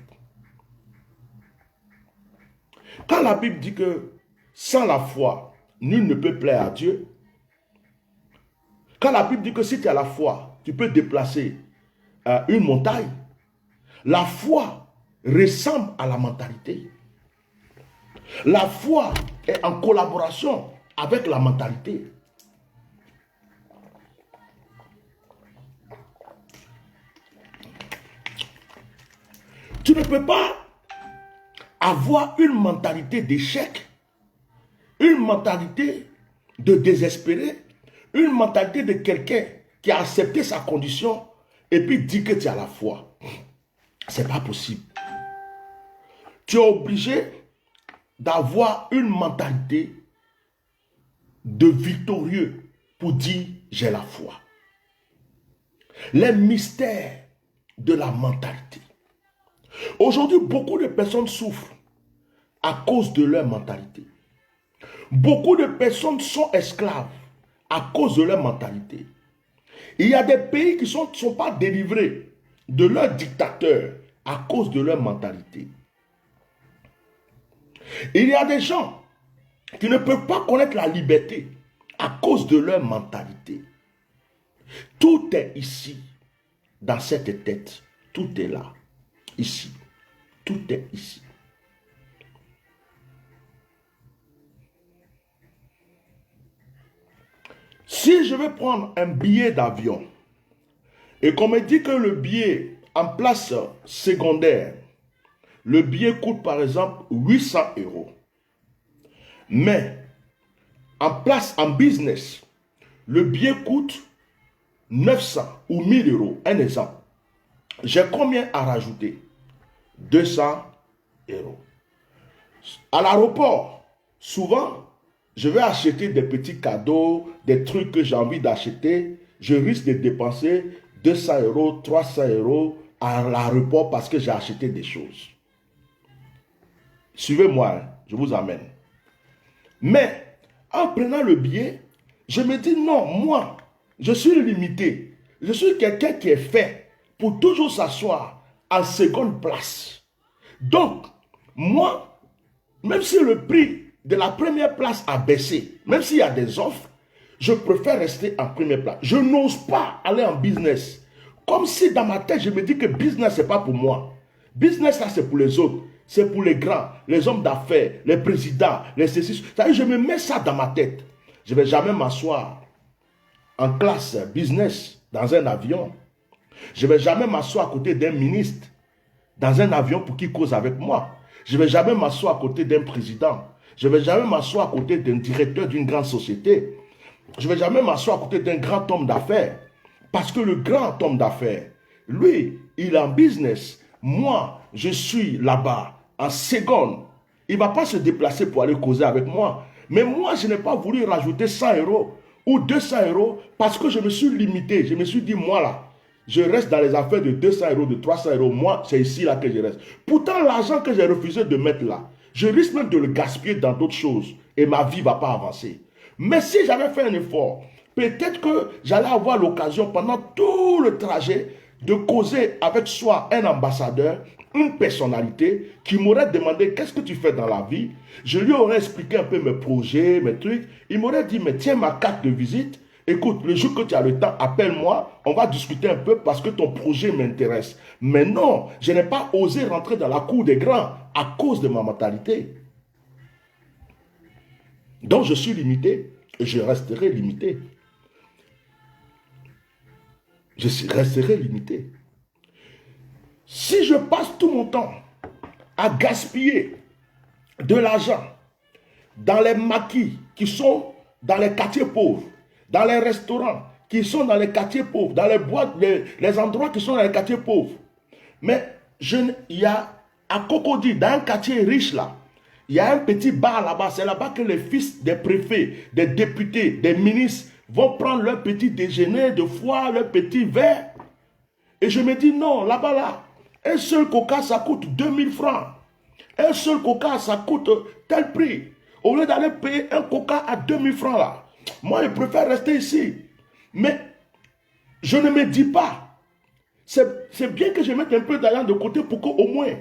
Quand la Bible dit que sans la foi, nul ne peut plaire à Dieu, quand la Bible dit que si tu as la foi, tu peux déplacer une montagne, la foi ressemble à la mentalité. La foi est en collaboration avec la mentalité. Tu ne peux pas avoir une mentalité d'échec, une mentalité de désespéré, une mentalité de quelqu'un qui a accepté sa condition et puis dit que tu as la foi. Ce n'est pas possible. Tu es obligé d'avoir une mentalité de victorieux pour dire j'ai la foi. Les mystères de la mentalité. Aujourd'hui, beaucoup de personnes souffrent à cause de leur mentalité. Beaucoup de personnes sont esclaves à cause de leur mentalité. Il y a des pays qui ne sont pas délivrés de leurs dictateurs à cause de leur mentalité. Il y a des gens qui ne peuvent pas connaître la liberté à cause de leur mentalité. Tout est ici, dans cette tête. Tout est là, ici. Tout est ici. Si je veux prendre un billet d'avion et qu'on me dit que le billet en place secondaire, le billet coûte par exemple 800 €. Mais en business, le billet coûte 900 ou 1000 €. Un exemple. J'ai combien à rajouter? 200 €. À l'aéroport, souvent, je vais acheter des petits cadeaux, des trucs que j'ai envie d'acheter. Je risque de dépenser 200 €, 300 € à l'aéroport parce que j'ai acheté des choses. Suivez-moi, hein, je vous amène. Mais en prenant le billet, je me dis non, moi, je suis limité. Je suis quelqu'un qui est fait pour toujours s'asseoir en seconde place. Donc, moi, même si le prix de la première place a baissé, même s'il y a des offres, je préfère rester en première place. Je n'ose pas aller en business. Comme si dans ma tête, je me dis que business, ce n'est pas pour moi. Business, là, c'est pour les autres. C'est pour les grands, les hommes d'affaires, les présidents, les ceci. Je me mets ça dans ma tête. Je ne vais jamais m'asseoir en classe business dans un avion. Je ne vais jamais m'asseoir à côté d'un ministre dans un avion pour qu'il cause avec moi. Je ne vais jamais m'asseoir à côté d'un président. Je ne vais jamais m'asseoir à côté d'un directeur d'une grande société. Je ne vais jamais m'asseoir à côté d'un grand homme d'affaires. Parce que le grand homme d'affaires, lui, il est en business. Moi, je suis là-bas, en seconde. Il ne va pas se déplacer pour aller causer avec moi. Mais moi, je n'ai pas voulu rajouter 100 € ou 200 € parce que je me suis limité. Je me suis dit, moi là, je reste dans les affaires de 200 €, de 300 €. Moi, c'est ici là que je reste. Pourtant, l'argent que j'ai refusé de mettre là, je risque même de le gaspiller dans d'autres choses et ma vie ne va pas avancer. Mais si j'avais fait un effort, peut-être que j'allais avoir l'occasion pendant tout le trajet de causer avec soi un ambassadeur, une personnalité qui m'aurait demandé qu'est-ce que tu fais dans la vie. Je lui aurais expliqué un peu mes projets, mes trucs. Il m'aurait dit, mais tiens ma carte de visite. Écoute, le jour que tu as le temps, appelle-moi, on va discuter un peu parce que ton projet m'intéresse. Mais non, je n'ai pas osé rentrer dans la cour des grands à cause de ma mentalité. Donc je suis limité et je resterai limité. Je resterai limité. Si je passe tout mon temps à gaspiller de l'argent dans les maquis qui sont dans les quartiers pauvres, dans les restaurants qui sont dans les quartiers pauvres, dans les boîtes, les endroits qui sont dans les quartiers pauvres. Mais il y a à Cocody, dans un quartier riche là, il y a un petit bar là-bas. C'est là-bas que les fils des préfets, des députés, des ministres vont prendre leur petit déjeuner de foie, leur petit verre. Et je me dis non, là-bas là, un seul coca ça coûte 2000 francs. Un seul coca ça coûte tel prix. Au lieu d'aller payer un coca à 2000 francs là, moi je préfère rester ici. Mais je ne me dis pas, c'est bien que je mette un peu d'argent de côté pour qu'au moins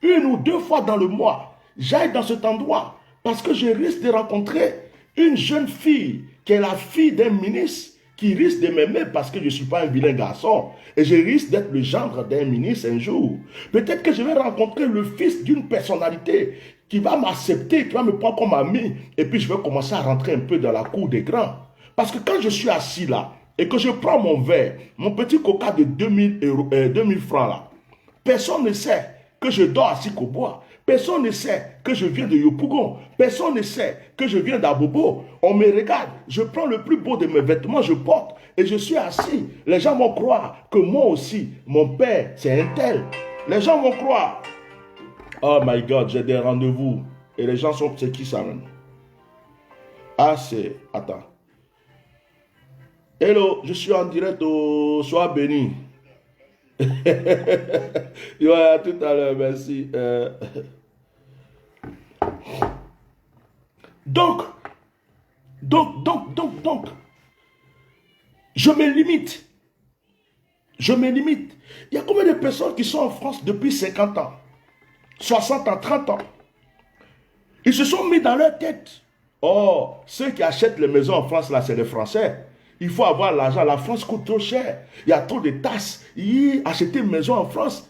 1 ou 2 fois dans le mois, j'aille dans cet endroit. Parce que je risque de rencontrer une jeune fille qui est la fille d'un ministre qui risque de m'aimer parce que je ne suis pas un vilain garçon. Et je risque d'être le gendre d'un ministre un jour. Peut-être que je vais rencontrer le fils d'une personnalité qui va m'accepter, qui va me prendre comme ami. Et puis je vais commencer à rentrer un peu dans la cour des grands. Parce que quand je suis assis là, et que je prends mon verre, mon petit coca de 2000 francs là, personne ne sait que je dors assis qu'au bois. Personne ne sait que je viens de Yopougon. Personne ne sait que je viens d'Abobo. On me regarde, je prends le plus beau de mes vêtements, je porte et je suis assis. Les gens vont croire que moi aussi, mon père, c'est un tel. Les gens vont croire. Oh my God, j'ai des rendez-vous. Et les gens sont, c'est qui ça même? Ah, c'est, attends. Hello, je suis en direct au Soir béni. À tout à l'heure, merci. Donc, je me limite. Je me limite. Il y a combien de personnes qui sont en France depuis 50 ans, 60 ans, 30 ans? Ils se sont mis dans leur tête. Oh, ceux qui achètent les maisons en France, là, c'est les Français. Il faut avoir l'argent. La France coûte trop cher. Il y a trop de tasses. Acheter une maison en France.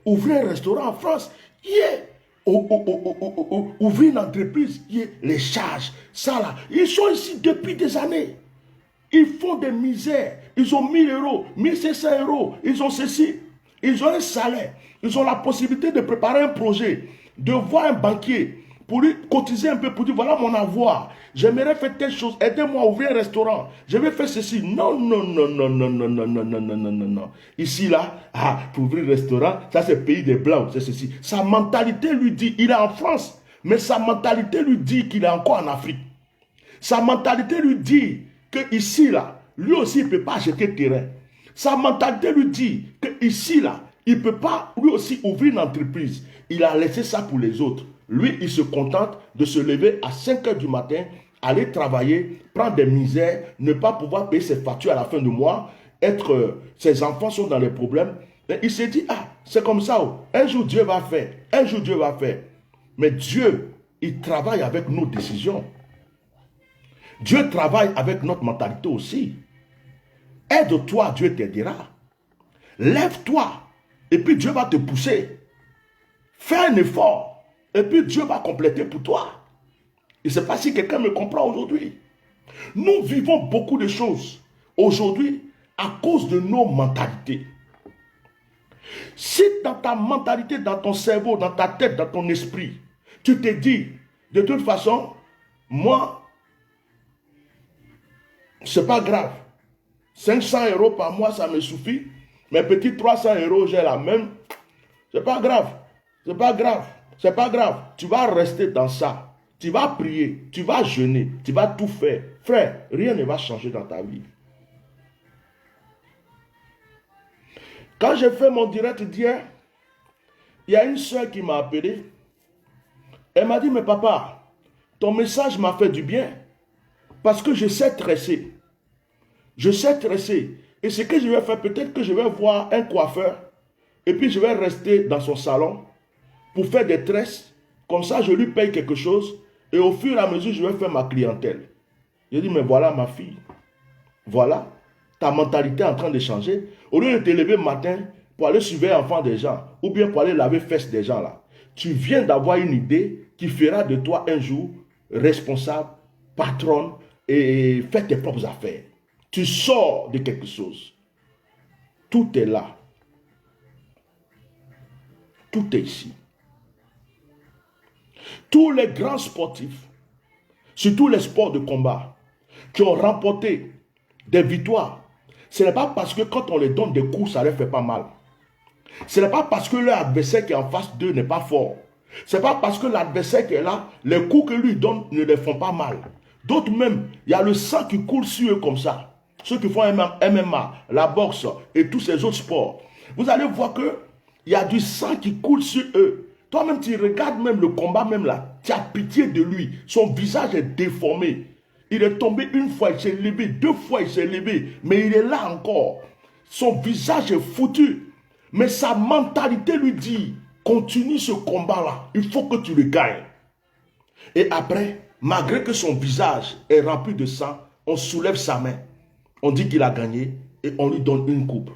Ouvrir un restaurant en France. Ouvrir une entreprise. Les charges. Ça là. Ils sont ici depuis des années. Ils font des misères. Ils ont 1000 euros, 1500 euros. Ils ont ceci. Ils ont un salaire. Ils ont la possibilité de préparer un projet. De voir un banquier. Pour lui cotiser un peu, pour dire voilà mon avoir. J'aimerais faire telle chose. Aidez-moi à ouvrir un restaurant. Je vais faire ceci. Non, non, non, non, non, non, non, non, non, non, non, non, non. Ici, là, pour ouvrir un restaurant, ça c'est le pays des Blancs, c'est ceci. Sa mentalité lui dit, il est en France, mais sa mentalité lui dit qu'il est encore en Afrique. Sa mentalité lui dit que ici, là, lui aussi, il ne peut pas acheter terrain. Sa mentalité lui dit que ici, là, il ne peut pas, lui aussi, ouvrir une entreprise. Il a laissé ça pour les autres. Lui, il se contente de se lever à 5 heures du matin, aller travailler, prendre des misères, ne pas pouvoir payer ses factures à la fin du mois, ses enfants sont dans les problèmes. Et il s'est dit, c'est comme ça, un jour Dieu va faire, un jour Dieu va faire. Mais Dieu, il travaille avec nos décisions. Dieu travaille avec notre mentalité aussi. Aide-toi, Dieu t'aidera. Lève-toi, et puis Dieu va te pousser. Fais un effort. Et puis Dieu va compléter pour toi. Je ne sais pas si quelqu'un me comprend aujourd'hui. Nous vivons beaucoup de choses aujourd'hui à cause de nos mentalités. Si dans ta mentalité, dans ton cerveau, dans ta tête, dans ton esprit, tu te dis, de toute façon, moi, c'est pas grave. 500 euros par mois, ça me suffit. Mes petits 300 euros, j'ai la même. C'est pas grave. C'est pas grave. C'est pas grave, tu vas rester dans ça. Tu vas prier, tu vas jeûner, tu vas tout faire. Frère, rien ne va changer dans ta vie. Quand j'ai fait mon direct d'hier, il y a une soeur qui m'a appelé. Elle m'a dit, mais papa, ton message m'a fait du bien. Parce que je sais tresser. Je sais tresser. Et ce que je vais faire, peut-être que je vais voir un coiffeur. Et puis je vais rester dans son salon pour faire des tresses, comme ça je lui paye quelque chose, et au fur et à mesure je vais faire ma clientèle. J'ai dit, mais voilà ma fille, voilà, ta mentalité est en train de changer. Au lieu de te lever le matin pour aller surveiller l'enfant des gens, ou bien pour aller laver les fesses des gens là, tu viens d'avoir une idée qui fera de toi un jour responsable, patronne, et fais tes propres affaires. Tu sors de quelque chose. Tout est là. Tout est ici. Tous les grands sportifs, surtout les sports de combat, qui ont remporté des victoires, ce n'est pas parce que quand on les donne des coups, ça ne leur fait pas mal. Ce n'est pas parce que leur adversaire qui est en face d'eux n'est pas fort. Ce n'est pas parce que l'adversaire qui est là, les coups que lui donne ne les font pas mal. D'autres même, il y a le sang qui coule sur eux comme ça. Ceux qui font MMA, la boxe et tous ces autres sports. Vous allez voir que il y a du sang qui coule sur eux. Toi-même, tu regardes même le combat même là. Tu as pitié de lui. Son visage est déformé. Il est tombé une fois, il s'est levé. 2 fois, il s'est levé. Mais il est là encore. Son visage est foutu. Mais sa mentalité lui dit, continue ce combat-là. Il faut que tu le gagnes. Et après, malgré que son visage est rempli de sang, on soulève sa main. On dit qu'il a gagné et on lui donne une coupe.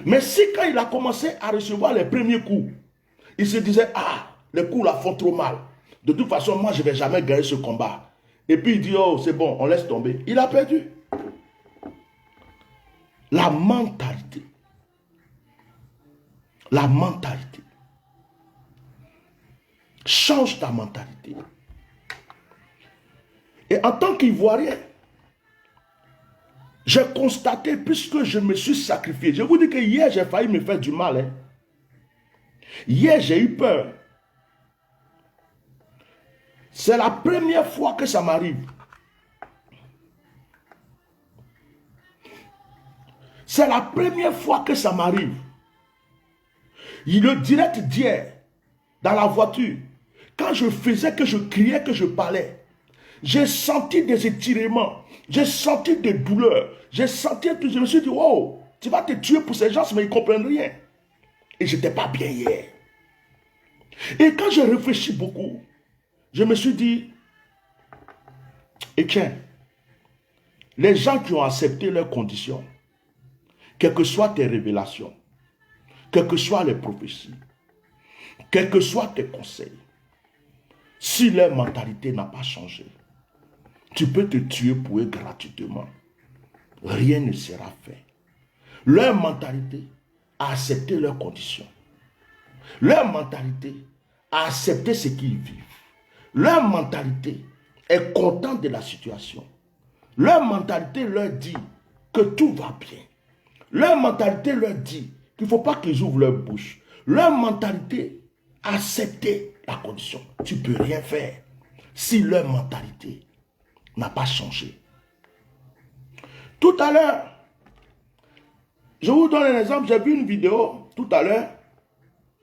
Mais si quand il a commencé à recevoir les premiers coups, il se disait, ah, les coups là font trop mal. De toute façon, moi, je ne vais jamais gagner ce combat. Et puis il dit, oh, c'est bon, on laisse tomber. Il a perdu. La mentalité. La mentalité. Change ta mentalité. Et en tant qu'Ivoirien, j'ai constaté, puisque je me suis sacrifié. Je vous dis que hier, j'ai failli me faire du mal. Hein. Hier, j'ai eu peur. C'est la première fois que ça m'arrive. C'est la première fois que ça m'arrive. Le direct d'hier, dans la voiture, quand je faisais, que je criais, que je parlais, j'ai senti des étirements, j'ai senti des douleurs, j'ai senti tout. Je me suis dit, wow, tu vas te tuer pour ces gens, mais ils ne comprennent rien. Et je n'étais pas bien hier. Et quand je réfléchis beaucoup, je me suis dit, et tiens, les gens qui ont accepté leurs conditions, quelles que soient tes révélations, quelles que soient les prophéties, quels que soient tes conseils, si leur mentalité n'a pas changé, tu peux te tuer pour eux gratuitement. Rien ne sera fait. Leur mentalité a accepté leurs conditions. Leur mentalité a accepté ce qu'ils vivent. Leur mentalité est contente de la situation. Leur mentalité leur dit que tout va bien. Leur mentalité leur dit qu'il ne faut pas qu'ils ouvrent leur bouche. Leur mentalité a accepté la condition. Tu ne peux rien faire si leur mentalité n'a pas changé. Tout à l'heure, je vous donne un exemple. J'ai vu une vidéo tout à l'heure,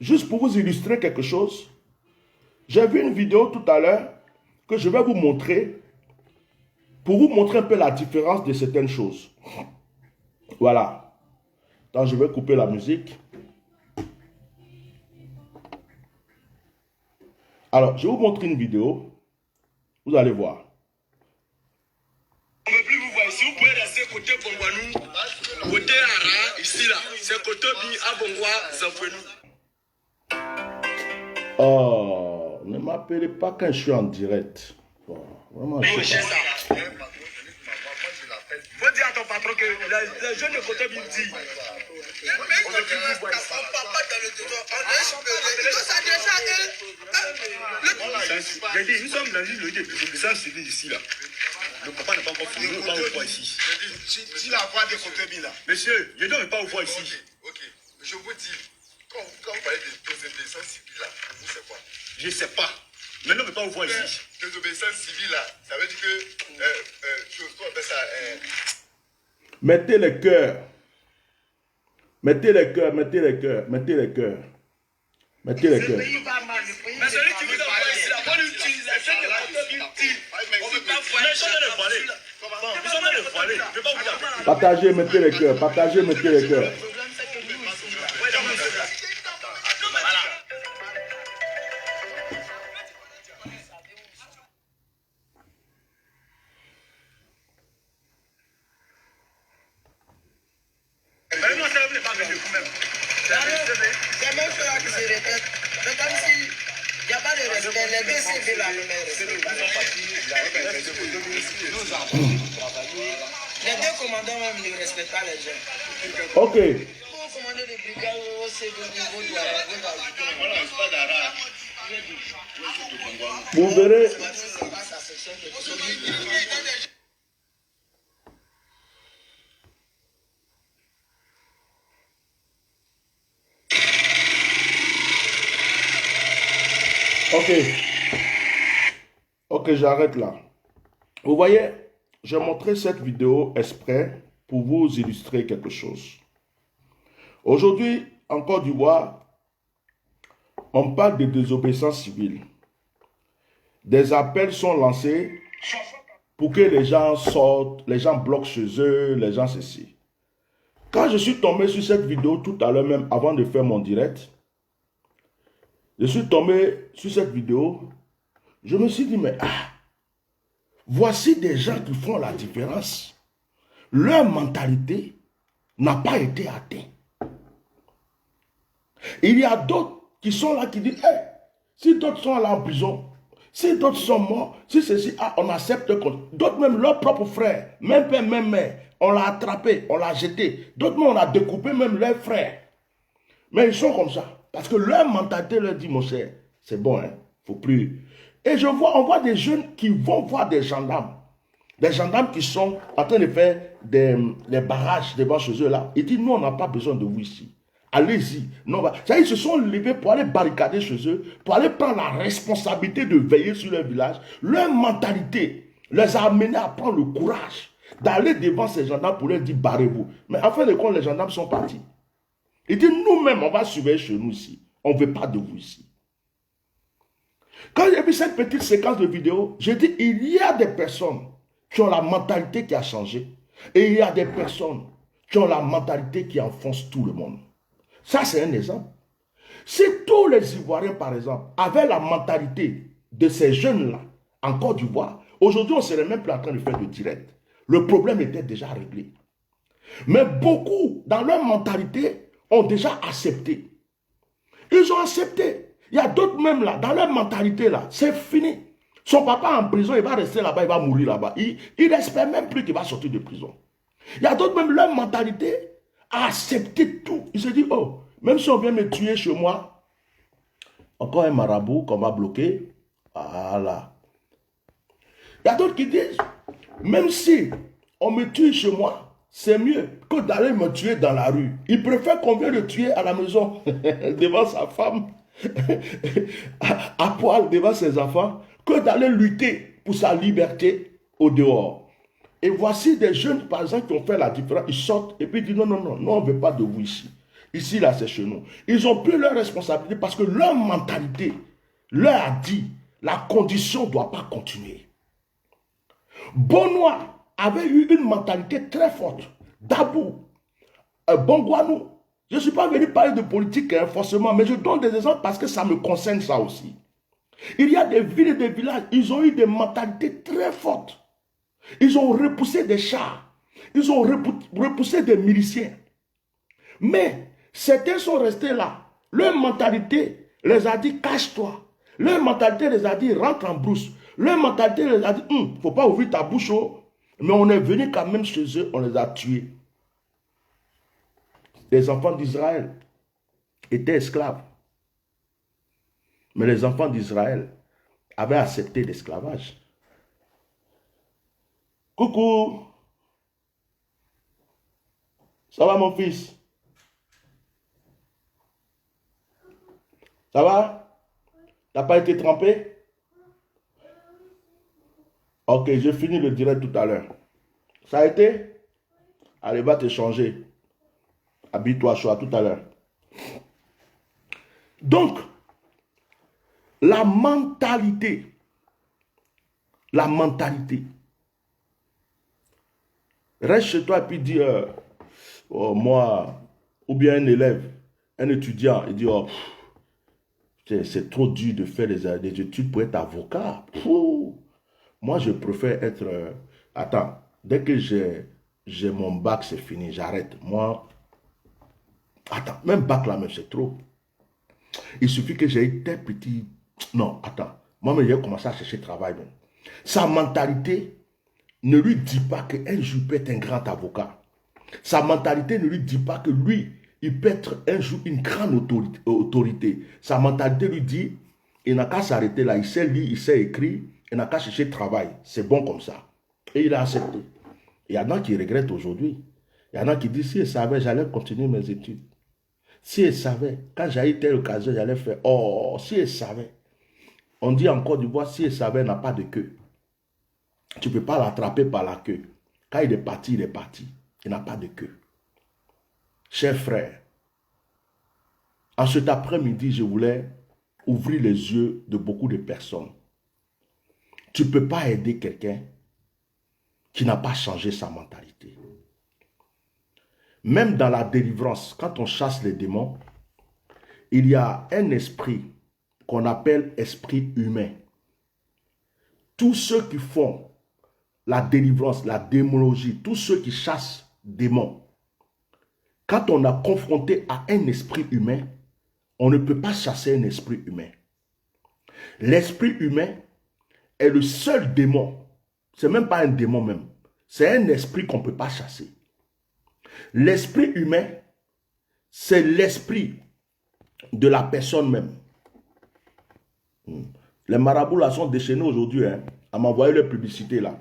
juste pour vous illustrer quelque chose. J'ai vu une vidéo tout à l'heure que je vais vous montrer, pour vous montrer un peu la différence de certaines choses. Voilà. Donc, je vais couper la musique. Alors, je vais vous montrer une vidéo. Vous allez voir. On ne veut plus vous voir ici. Vous pouvez rester côté Bongwanou, côté Ara, ici là. C'est côté Bi, Abongwa, Zanfouenou. Oh, ne m'appelez pas quand je suis en direct. Bon, vraiment, je sais pas. Faut dire à ton patron que les jeunes de côté Bi disent. On ne veut plus vous voir ici. On ne parle pas dans le dedans. On est supérieur. J'ai dit, nous sommes dans une logique de désobéissance civile ici là. Le papa n'est pas encore fini, on ne peut pas vous voir ici. Si la voix de côté Bi là. Monsieur, je ne dois pas vous voir ici. Ok, je vous dis, quand vous parlez de désobéissance civile là, vous c'est quoi? Je ne sais pas. Mais non, mais pas vous voir ici. Désobéissance civile là, ça veut dire que mettez les cœurs. Mettez les cœurs, mettez les cœurs, mettez les cœurs. Mettez les cœurs. Mais celui qui vous envoie ici là, bonne utilisation de la culture. On ne peut pas voir. Mais ils sont dans le palais. Ils sont dans le palais. Je ne vais pas vous dire. Partagez, mettez les cœurs. Partagez, mettez les cœurs. Mais non, ça ne veut pas que je vous même. C'est même cela qui se répète. C'est comme si il n'y a pas de respect. Les deux cibles là, les deux commandants même ne respectent pas les gens. Ok. Pour commander des brigades au niveau de Vous verrez. Ok. Ok, j'arrête là. Vous voyez, j'ai montré cette vidéo exprès pour vous illustrer quelque chose. Aujourd'hui, en Côte d'Ivoire, on parle de désobéissance civile. Des appels sont lancés pour que les gens sortent, les gens bloquent chez eux, les gens ceci. Quand je suis tombé sur cette vidéo tout à l'heure même, avant de faire mon direct, je suis tombé sur cette vidéo, je me suis dit, mais voici des gens qui font la différence. Leur mentalité n'a pas été atteinte. Il y a d'autres qui sont là qui disent, hey, si d'autres sont là en prison, si d'autres sont morts, si ceci, on accepte. D'autres même, leurs propres frères, même père, même mère, on l'a attrapé, on l'a jeté. D'autres même, on a découpé même leurs frères. Mais ils sont comme ça. Parce que leur mentalité leur dit, mon cher, c'est bon, hein, faut plus. Et on voit des jeunes qui vont voir des gendarmes. Des gendarmes qui sont en train de faire des barrages devant chez eux là. Ils disent, nous, on n'a pas besoin de vous ici. Allez-y. Ils se sont levés pour aller barricader chez eux, pour aller prendre la responsabilité de veiller sur leur village. Leur mentalité les a amenés à prendre le courage d'aller devant ces gendarmes pour leur dire, barrez-vous. Mais en fin de compte, les gendarmes sont partis. Ils disent, nous-mêmes, on va surveiller chez nous ici. On ne veut pas de vous ici. Quand j'ai vu cette petite séquence de vidéo, j'ai dit, il y a des personnes qui ont la mentalité qui a changé. Et il y a des personnes qui ont la mentalité qui enfonce tout le monde. Ça, c'est un exemple. Si tous les Ivoiriens, par exemple, avaient la mentalité de ces jeunes-là, en Côte d'Ivoire, aujourd'hui, on ne serait même plus en train de faire de direct. Le problème était déjà réglé. Mais beaucoup, dans leur mentalité, ont déjà accepté. Ils ont accepté. Il y a d'autres même là, dans leur mentalité là, c'est fini. Son papa en prison, il va rester là-bas, il va mourir là-bas. Il n'espère même plus qu'il va sortir de prison. Il y a d'autres même, leur mentalité a accepté tout. Il se dit, oh, même si on vient me tuer chez moi, encore un marabout qu'on va bloquer, voilà. Il y a d'autres qui disent, même si on me tue chez moi, c'est mieux que d'aller me tuer dans la rue. Il préfère qu'on vienne le tuer à la maison, devant sa femme, à poil devant ses enfants, que d'aller lutter pour sa liberté au dehors. Et voici des jeunes, par exemple, qui ont fait la différence. Ils sortent et puis ils disent, non, non, non, non, on ne veut pas de vous ici. Ici, là, c'est chez nous. Ils ont pris leur responsabilité parce que leur mentalité leur a dit, la condition ne doit pas continuer. Bonois avait eu une mentalité très forte. Dabou, Bongwanou. Je ne suis pas venu parler de politique hein, forcément, mais je donne des exemples parce que ça me concerne ça aussi. Il y a des villes et des villages, ils ont eu des mentalités très fortes. Ils ont repoussé des chars. Ils ont repoussé des miliciens. Mais certains sont restés là. Leur mentalité les a dit cache-toi. Leur mentalité les a dit rentre en brousse. Leur mentalité les a dit il ne faut pas ouvrir ta bouche. Mais on est venu quand même chez eux, on les a tués. Les enfants d'Israël étaient esclaves. Mais les enfants d'Israël avaient accepté l'esclavage. Coucou. Ça va mon fils? Ça va? T'as pas été trempé? Ok, j'ai fini le direct tout à l'heure. Ça a été? Allez, va te changer. Habille-toi chaud à tout à l'heure. Donc, la mentalité. Reste chez toi et puis dis, oh, moi, ou bien un élève, un étudiant, il dit, oh, c'est trop dur de faire des études pour être avocat. Moi, je préfère être... attends, dès que j'ai mon bac, c'est fini, j'arrête. Moi, attends, même bac là même, c'est trop. Il suffit que j'ai été petit... Non, attends. Moi, j'ai commencé à chercher travail. Même. Sa mentalité ne lui dit pas qu'un jour il peut être un grand avocat. Sa mentalité ne lui dit pas que lui, il peut être un jour une grande autorité. Sa mentalité lui dit, il n'a qu'à s'arrêter là, il sait lire, il sait écrire, il n'a qu'à chercher travail. C'est bon comme ça. Et il a accepté. Il y en a qui regrettent aujourd'hui. Il y en a qui disent, si il savait, j'allais continuer mes études. Si il savait, quand j'ai eu telle occasion, j'allais faire, oh, si il savait. On dit en Côte d'Ivoire, si un saveur n'a pas de queue, tu ne peux pas l'attraper par la queue. Quand il est parti, il est parti. Il n'a pas de queue. Chers frères, en cet après-midi, je voulais ouvrir les yeux de beaucoup de personnes. Tu ne peux pas aider quelqu'un qui n'a pas changé sa mentalité. Même dans la délivrance, quand on chasse les démons, il y a un esprit qu'on appelle esprit humain. Tous ceux qui font la délivrance, la démonologie, tous ceux qui chassent démons, quand on a confronté à un esprit humain, on ne peut pas chasser un esprit humain. L'esprit humain est le seul démon. Ce n'est même pas un démon même. C'est un esprit qu'on ne peut pas chasser. L'esprit humain, c'est l'esprit de la personne même. Les marabouts là sont déchaînés aujourd'hui, hein, à m'envoyer les publicités là.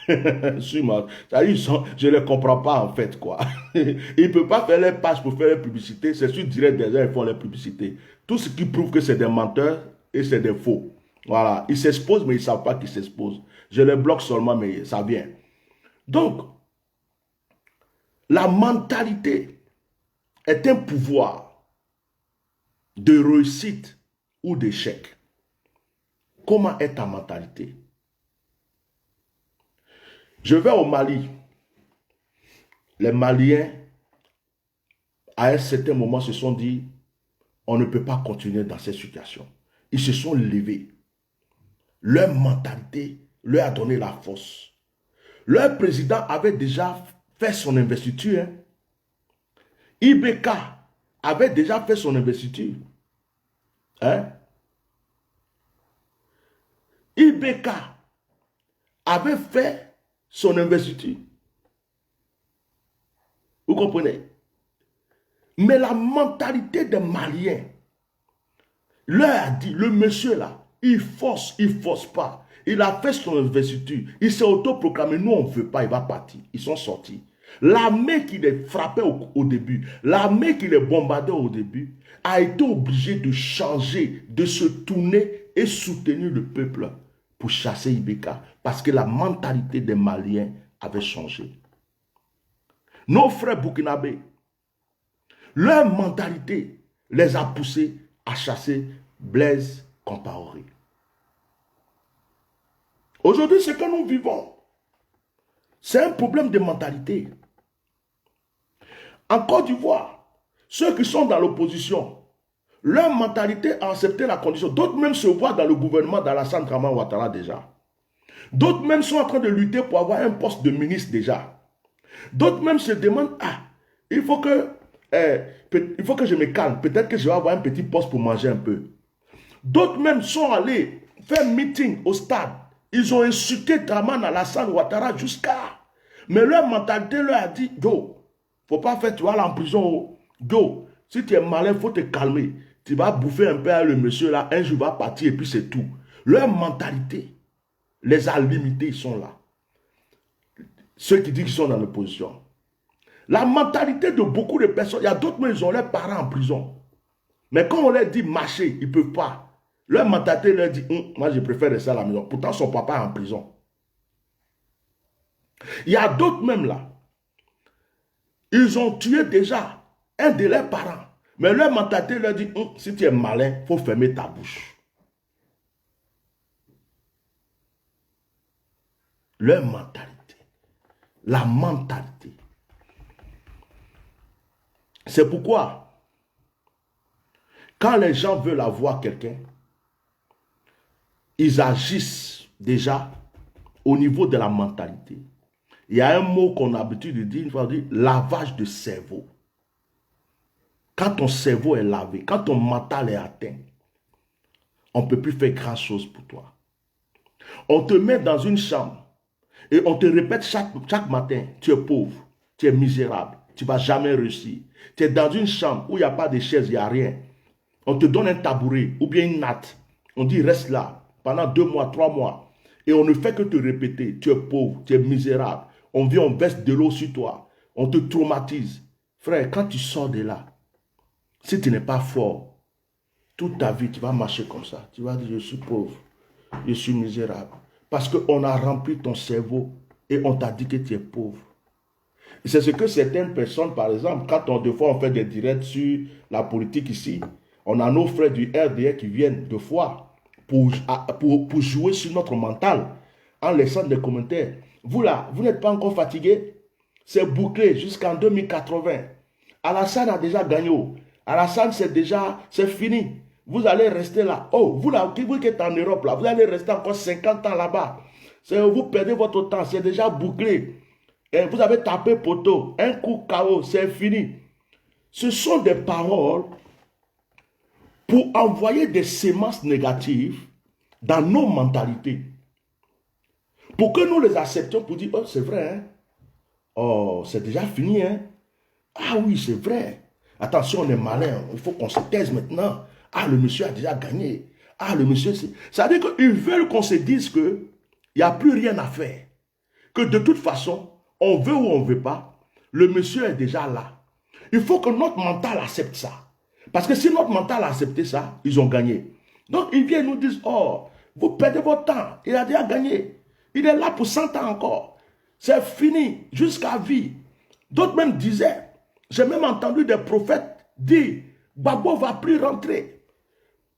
Je ne les comprends pas en fait quoi. Ils ne peuvent pas faire les pages pour faire les publicités. C'est sur direct déjà ils font les publicités. Tout ce qui prouve que c'est des menteurs et c'est des faux. Voilà. Ils s'exposent mais ils ne savent pas qu'ils s'exposent. Je les bloque seulement mais ça vient. Donc, la mentalité est un pouvoir de réussite ou d'échec. Comment est ta mentalité? Je vais au Mali. Les Maliens, à un certain moment, se sont dit, on ne peut pas continuer dans cette situation. Ils se sont levés. Leur mentalité leur a donné la force. Leur président avait déjà fait son investiture. Hein. IBK avait déjà fait son investiture. Hein? IBK avait fait son investiture. Vous comprenez? Mais la mentalité des Maliens leur a dit, le monsieur là, il force pas. Il a fait son investiture. Il s'est autoproclamé, nous on ne veut pas, il va partir. Ils sont sortis. L'armée qui les frappait au début, l'armée qui les bombardait au début, a été obligée de changer, de se tourner et soutenir le peuple pour chasser IBK. Parce que la mentalité des Maliens avait changé. Nos frères burkinabés, leur mentalité les a poussés à chasser Blaise Compaoré. Aujourd'hui, ce que nous vivons, c'est un problème de mentalité. En Côte d'Ivoire, ceux qui sont dans l'opposition, leur mentalité a accepté la condition. D'autres même se voient dans le gouvernement d'Alassane Dramane Ouattara déjà. D'autres même sont en train de lutter pour avoir un poste de ministre déjà. D'autres même se demandent, ah, il faut que je me calme. Peut-être que je vais avoir un petit poste pour manger un peu. D'autres même sont allés faire meeting au stade. Ils ont insulté Dramane Alassane Ouattara jusqu'à... Mais leur mentalité leur a dit, go, faut pas faire, tu vas aller en prison. Go, si tu es malin, il faut te calmer. Tu vas bouffer un peu à le monsieur là, un jour il va partir et puis c'est tout. Leur mentalité les a limités, ils sont là. Ceux qui disent qu'ils sont dans l'opposition. La mentalité de beaucoup de personnes, il y a d'autres, mais ils ont leurs parents en prison. Mais quand on leur dit marcher, ils ne peuvent pas. Leur mentalité leur dit, moi je préfère rester à la maison. Pourtant son papa est en prison. Il y a d'autres même là. Ils ont tué déjà un de leurs parents. Mais leur mentalité leur dit, si tu es malin, il faut fermer ta bouche. Leur mentalité. La mentalité. C'est pourquoi, quand les gens veulent avoir quelqu'un, ils agissent déjà au niveau de la mentalité. Il y a un mot qu'on a l'habitude de dire, il faut dire lavage de cerveau. Quand ton cerveau est lavé, quand ton mental est atteint, on ne peut plus faire grand chose pour toi. On te met dans une chambre et on te répète chaque matin, tu es pauvre, tu es misérable, tu ne vas jamais réussir. Tu es dans une chambre où il n'y a pas de chaise, il n'y a rien. On te donne un tabouret ou bien une natte. On dit reste là pendant 2 mois, 3 mois. Et on ne fait que te répéter, tu es pauvre, tu es misérable. On vient, on verse de l'eau sur toi. On te traumatise. Frère, quand tu sors de là, si tu n'es pas fort, toute ta vie, tu vas marcher comme ça. Tu vas dire, je suis pauvre. je suis misérable. Parce qu'on a rempli ton cerveau et on t'a dit que tu es pauvre. C'est ce que certaines personnes, par exemple, quand des fois on fait des directs sur la politique ici, on a nos frères du RDR qui viennent deux fois pour jouer sur notre mental en laissant des commentaires. Vous là, vous n'êtes pas encore fatigué? C'est bouclé jusqu'en 2080. Alassane a déjà gagné. Alassane, c'est fini. Vous allez rester là. Oh, vous là, vous qui êtes en Europe, là, vous allez rester encore 50 ans là-bas. Vous perdez votre temps, c'est déjà bouclé. Et vous avez tapé poteau, un coup KO, c'est fini. Ce sont des paroles pour envoyer des semences négatives dans nos mentalités. Pour que nous les acceptions, pour dire, oh, c'est vrai, hein? Oh, c'est déjà fini, hein? Ah oui, c'est vrai. Attention, on est malin, il faut qu'on se taise maintenant. Ah, le monsieur a déjà gagné. Ah, le monsieur, c'est... Ça veut dire qu'ils veulent qu'on se dise qu'il n'y a plus rien à faire. Que de toute façon, on veut ou on ne veut pas, le monsieur est déjà là. Il faut que notre mental accepte ça. Parce que si notre mental a accepté ça, ils ont gagné. Donc, ils viennent nous dire, oh, vous perdez votre temps, il a déjà gagné. Il est là pour 100 ans encore. C'est fini, jusqu'à vie. D'autres même disaient, j'ai même entendu des prophètes dire, Gbagbo ne va plus rentrer.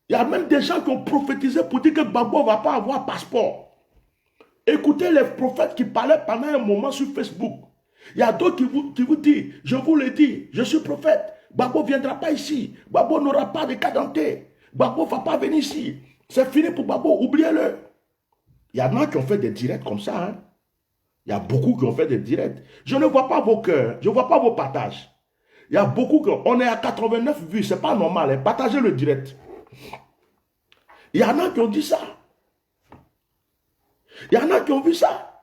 Il y a même des gens qui ont prophétisé pour dire que Gbagbo ne va pas avoir passeport. Écoutez les prophètes qui parlaient pendant un moment sur Facebook. Il y a d'autres qui vous disent, je vous le dis, je suis prophète. Gbagbo ne viendra pas ici. Gbagbo n'aura pas de cas dentaire. Gbagbo ne va pas venir ici. C'est fini pour Gbagbo, oubliez-le. Il y en a qui ont fait des directs comme ça. Hein? Il y a beaucoup qui ont fait des directs. Je ne vois pas vos cœurs, je ne vois pas vos partages. Il y a beaucoup qui... On est à 89 vues, ce n'est pas normal. Hein? Partagez le direct. Il y en a qui ont dit ça. Il y en a qui ont vu ça.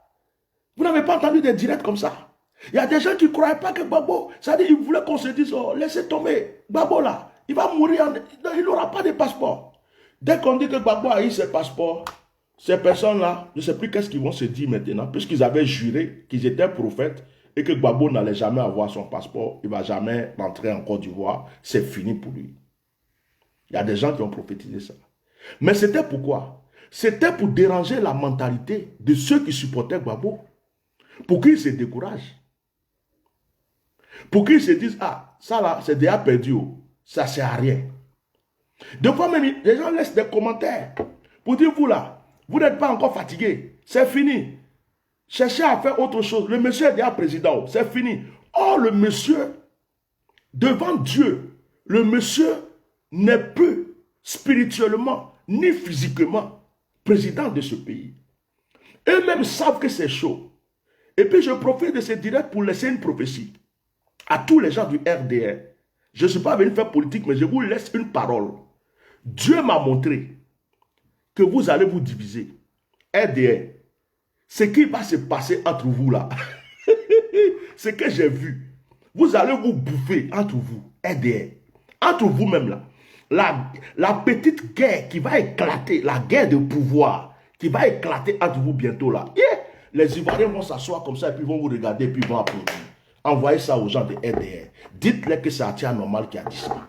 Vous n'avez pas entendu des directs comme ça. Il y a des gens qui ne croyaient pas que Gbagbo, c'est-à-dire qu'ils voulaient qu'on se dise, oh, laissez tomber. Gbagbo là, il va mourir, il n'aura pas de passeport. Dès qu'on dit que Gbagbo a eu ses passeports, ces personnes-là, je ne sais plus qu'est-ce qu'ils vont se dire maintenant, puisqu'ils avaient juré qu'ils étaient prophètes et que Gbagbo n'allait jamais avoir son passeport, il ne va jamais rentrer en Côte d'Ivoire, c'est fini pour lui. Il y a des gens qui ont prophétisé ça. Mais c'était pourquoi? C'était pour déranger la mentalité de ceux qui supportaient Gbagbo. Pour qu'ils se découragent. Pour qu'ils se disent, ah, ça là, c'est déjà perdu. Ça ne sert à rien. Des fois même, les gens laissent des commentaires. Pour dire, vous là, vous n'êtes pas encore fatigué. C'est fini. Cherchez à faire autre chose. Le monsieur est déjà président. C'est fini. Or, le monsieur, devant Dieu, le monsieur n'est plus spirituellement ni physiquement président de ce pays. Eux-mêmes savent que c'est chaud. Et puis je profite de ce direct pour laisser une prophétie à tous les gens du RDR. Je ne suis pas venu faire politique, mais je vous laisse une parole. Dieu m'a montré que vous allez vous diviser. RDR, ce qui va se passer entre vous là, ce que j'ai vu, vous allez vous bouffer entre vous, RDR, entre vous-même là. La petite guerre qui va éclater, la guerre de pouvoir qui va éclater entre vous bientôt là. Yeah. Les Ivoiriens vont s'asseoir comme ça et puis vont vous regarder et puis vont applaudir. Envoyez ça aux gens de RDR. Dites-leur que c'est Atia Normal qui a dit ça.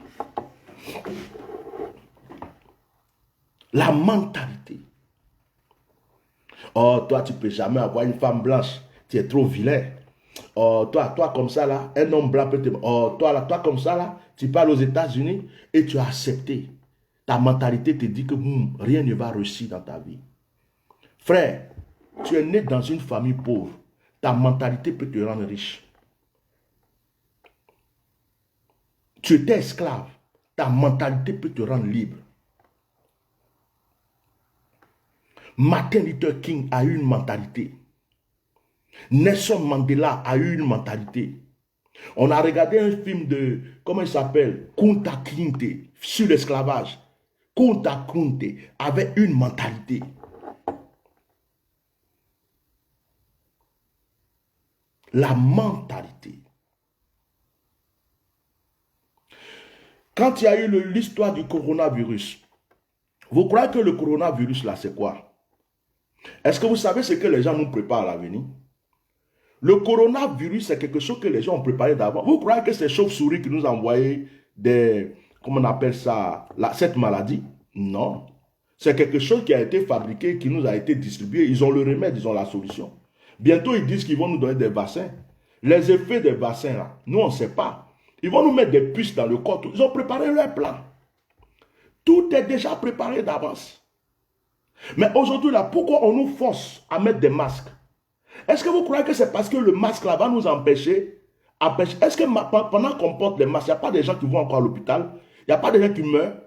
La mentalité. Oh, toi, tu ne peux jamais avoir une femme blanche. Tu es trop vilain. Oh, toi comme ça là, un homme blanc peut te... Oh, toi comme ça là, tu parles aux États-Unis et tu as accepté. Ta mentalité te dit que rien ne va réussir dans ta vie. Frère, tu es né dans une famille pauvre. Ta mentalité peut te rendre riche. Tu étais esclave. Ta mentalité peut te rendre libre. Martin Luther King a eu une mentalité. Nelson Mandela a eu une mentalité. On a regardé un film de, comment il s'appelle, Kunta Kinte, sur l'esclavage. Kunta Kinte avait une mentalité. La mentalité. Quand il y a eu l'histoire du coronavirus, vous croyez que le coronavirus là c'est quoi? Est-ce que vous savez ce que les gens nous préparent à l'avenir? Le coronavirus c'est quelque chose que les gens ont préparé d'avant. Vous croyez que c'est chauve-souris qui nous a envoyé des, comment on appelle ça, cette maladie? Non. C'est quelque chose qui a été fabriqué, qui nous a été distribué. Ils ont le remède, ils ont la solution. Bientôt, ils disent qu'ils vont nous donner des vaccins. Les effets des vaccins, là, nous, on ne sait pas. Ils vont nous mettre des puces dans le corps. Ils ont préparé leur plan. Tout est déjà préparé d'avance. Mais aujourd'hui, là, pourquoi on nous force à mettre des masques? Est-ce que vous croyez que c'est parce que le masque, là, va nous empêcher? Est-ce que pendant qu'on porte les masques, il n'y a pas des gens qui vont encore à l'hôpital? Il n'y a pas des gens qui meurent?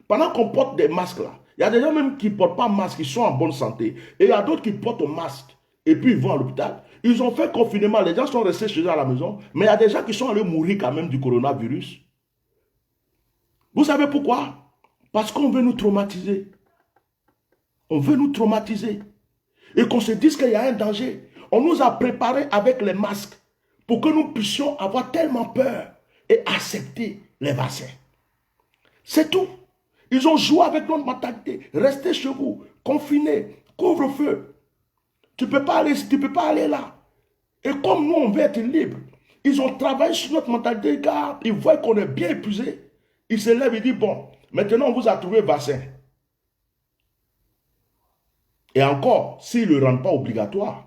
Pendant qu'on porte des masques, là, il y a des gens même qui ne portent pas de masque, qui sont en bonne santé. Et il y a d'autres qui portent un masque. Et puis ils vont à l'hôpital. Ils ont fait confinement. Les gens sont restés chez eux à la maison. Mais il y a des gens qui sont allés mourir quand même du coronavirus. Vous savez pourquoi? Parce qu'on veut nous traumatiser. On veut nous traumatiser. Et qu'on se dise qu'il y a un danger. On nous a préparés avec les masques pour que nous puissions avoir tellement peur et accepter les vaccins. C'est tout. Ils ont joué avec notre mentalité. Restez chez vous, confinés, couvre-feu. Tu ne peux pas aller là. Et comme nous, on veut être libre, ils ont travaillé sur notre mentalité, car ils voient qu'on est bien épuisé. Ils se lèvent et disent, bon, maintenant on vous a trouvé vaccin. Et encore, s'ils ne le rendent pas obligatoire.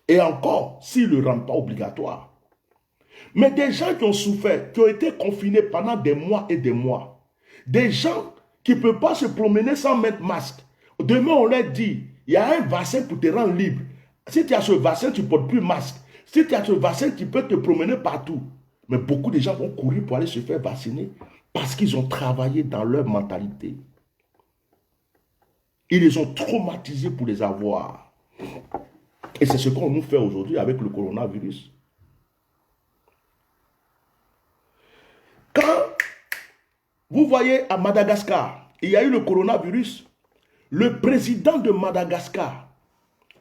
Et encore, s'ils ne le rendent pas obligatoire. Mais des gens qui ont souffert, qui ont été confinés pendant des mois et des mois, des gens qui ne peuvent pas se promener sans mettre masque. Demain, on leur dit, il y a un vaccin pour te rendre libre. Si tu as ce vaccin, tu ne portes plus masque. Si tu as ce vaccin, tu peux te promener partout. Mais beaucoup de gens vont courir pour aller se faire vacciner parce qu'ils ont travaillé dans leur mentalité. Ils les ont traumatisés pour les avoir. Et c'est ce qu'on nous fait aujourd'hui avec le coronavirus. Quand vous voyez à Madagascar, il y a eu le coronavirus, le président de Madagascar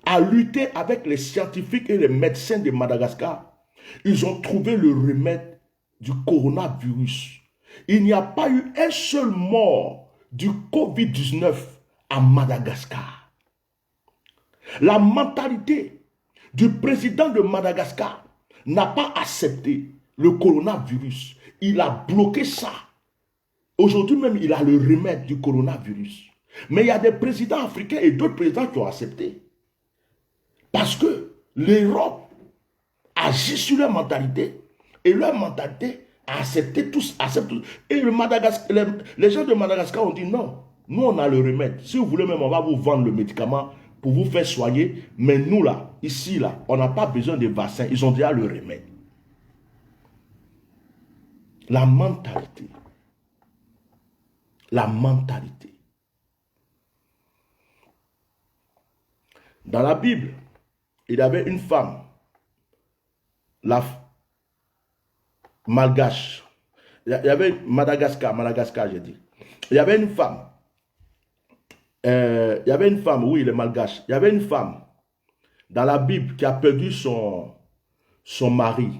a lutté avec les scientifiques et les médecins de Madagascar. Ils ont trouvé le remède du coronavirus. Il n'y a pas eu un seul mort du Covid-19 à Madagascar. La mentalité du président de Madagascar n'a pas accepté le coronavirus. Il a bloqué ça. Aujourd'hui même, il a le remède du coronavirus. Mais il y a des présidents africains et d'autres présidents qui ont accepté. Parce que l'Europe agit sur leur mentalité. Et leur mentalité a accepté tous. Et les gens de Madagascar ont dit non. Nous, on a le remède. Si vous voulez même, on va vous vendre le médicament pour vous faire soigner. Mais nous, là, ici, là, on n'a pas besoin de vaccins. Ils ont déjà le remède. La mentalité. La mentalité. Dans la Bible, il y avait une femme, la malgache. Il y avait Madagascar, j'ai dit. Il y avait une femme. Oui, les malgaches. Il y avait une femme dans la Bible qui a perdu son mari.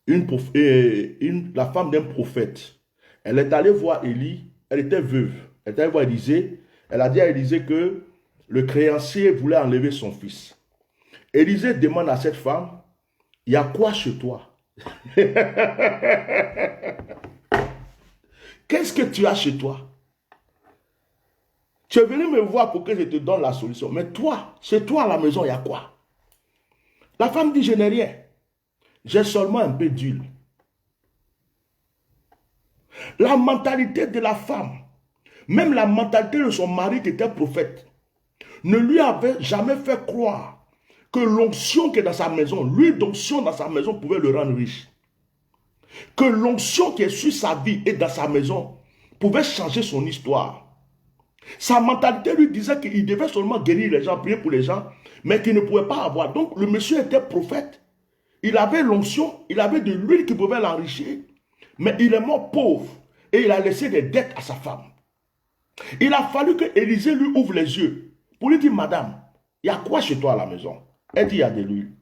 La femme d'un prophète. Elle est allée voir Élie. Elle était veuve. Elle est allée voir Élisée. Elle a dit à Élisée que le créancier voulait enlever son fils. Élisée demande à cette femme, il y a quoi chez toi? Qu'est-ce que tu as chez toi? Tu es venu me voir pour que je te donne la solution. Mais toi, chez toi à la maison, il y a quoi? La femme dit, je n'ai rien. J'ai seulement un peu d'huile. La mentalité de la femme, même la mentalité de son mari qui était prophète, ne lui avait jamais fait croire que l'onction qui est dans sa maison, l'huile d'onction dans sa maison pouvait le rendre riche. Que l'onction qui est sur sa vie et dans sa maison pouvait changer son histoire. Sa mentalité lui disait qu'il devait seulement guérir les gens, prier pour les gens, mais qu'il ne pouvait pas avoir. Donc le monsieur était prophète. Il avait l'onction, il avait de l'huile qui pouvait l'enrichir, mais il est mort pauvre et il a laissé des dettes à sa femme. Il a fallu que Élisée lui ouvre les yeux pour lui dire, madame, il y a quoi chez toi à la maison? Elle dit, il y a de l'huile.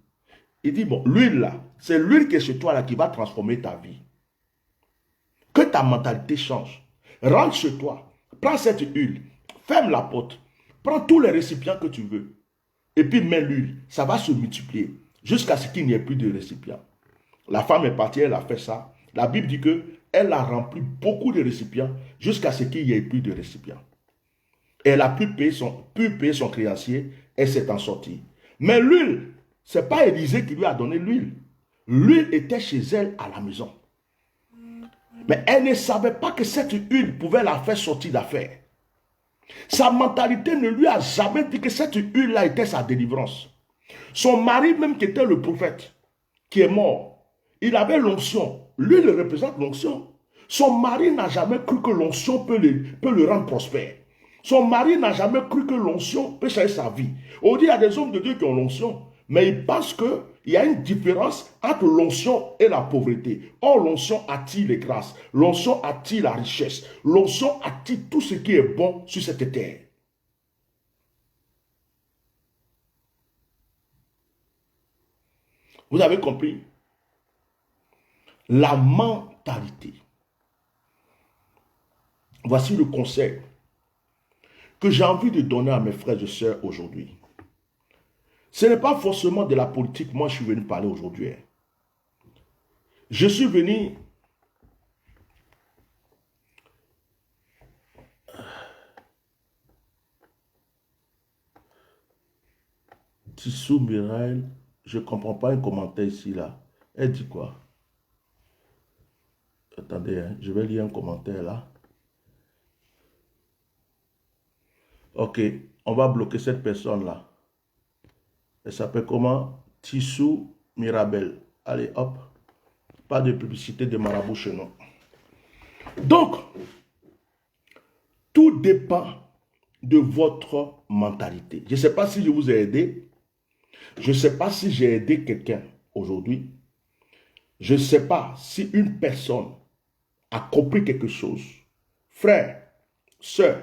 Il dit, bon, l'huile là, c'est l'huile qui est chez toi là qui va transformer ta vie. Que ta mentalité change. Rentre chez toi, prends cette huile, ferme la porte, prends tous les récipients que tu veux, et puis mets l'huile, ça va se multiplier jusqu'à ce qu'il n'y ait plus de récipients. La femme est partie, elle a fait ça. La Bible dit que elle a rempli beaucoup de récipients jusqu'à ce qu'il n'y ait plus de récipients. Elle a pu payer son créancier, elle s'est en sortie. Mais l'huile, ce n'est pas Élisée qui lui a donné l'huile. L'huile était chez elle à la maison. Mais elle ne savait pas que cette huile pouvait la faire sortir d'affaires. Sa mentalité ne lui a jamais dit que cette huile-là était sa délivrance. Son mari même qui était le prophète, qui est mort, il avait l'onction. L'huile représente l'onction. Son mari n'a jamais cru que l'onction peut le rendre prospère. Son mari n'a jamais cru que l'onction peut changer sa vie. On dit qu'il y a des hommes de Dieu qui ont l'onction, mais ils pensent qu'il y a une différence entre l'onction et la pauvreté. Or, l'onction attire les grâces, l'onction attire la richesse, l'onction attire tout ce qui est bon sur cette terre. Vous avez compris? La mentalité. Voici le conseil que j'ai envie de donner à mes frères et sœurs aujourd'hui. Ce n'est pas forcément de la politique, moi je suis venu parler aujourd'hui. Je suis venu Tissou Mirail, je ne comprends pas un commentaire ici là. Elle dit quoi? Attendez, hein, je vais lire un commentaire là. Ok, on va bloquer cette personne-là. Elle s'appelle comment? Tissou Mirabel. Allez, hop. Pas de publicité de marabout chez nous. Donc, tout dépend de votre mentalité. Je ne sais pas si je vous ai aidé. Je ne sais pas si j'ai aidé quelqu'un aujourd'hui. Je ne sais pas si une personne a compris quelque chose. Frère, sœur,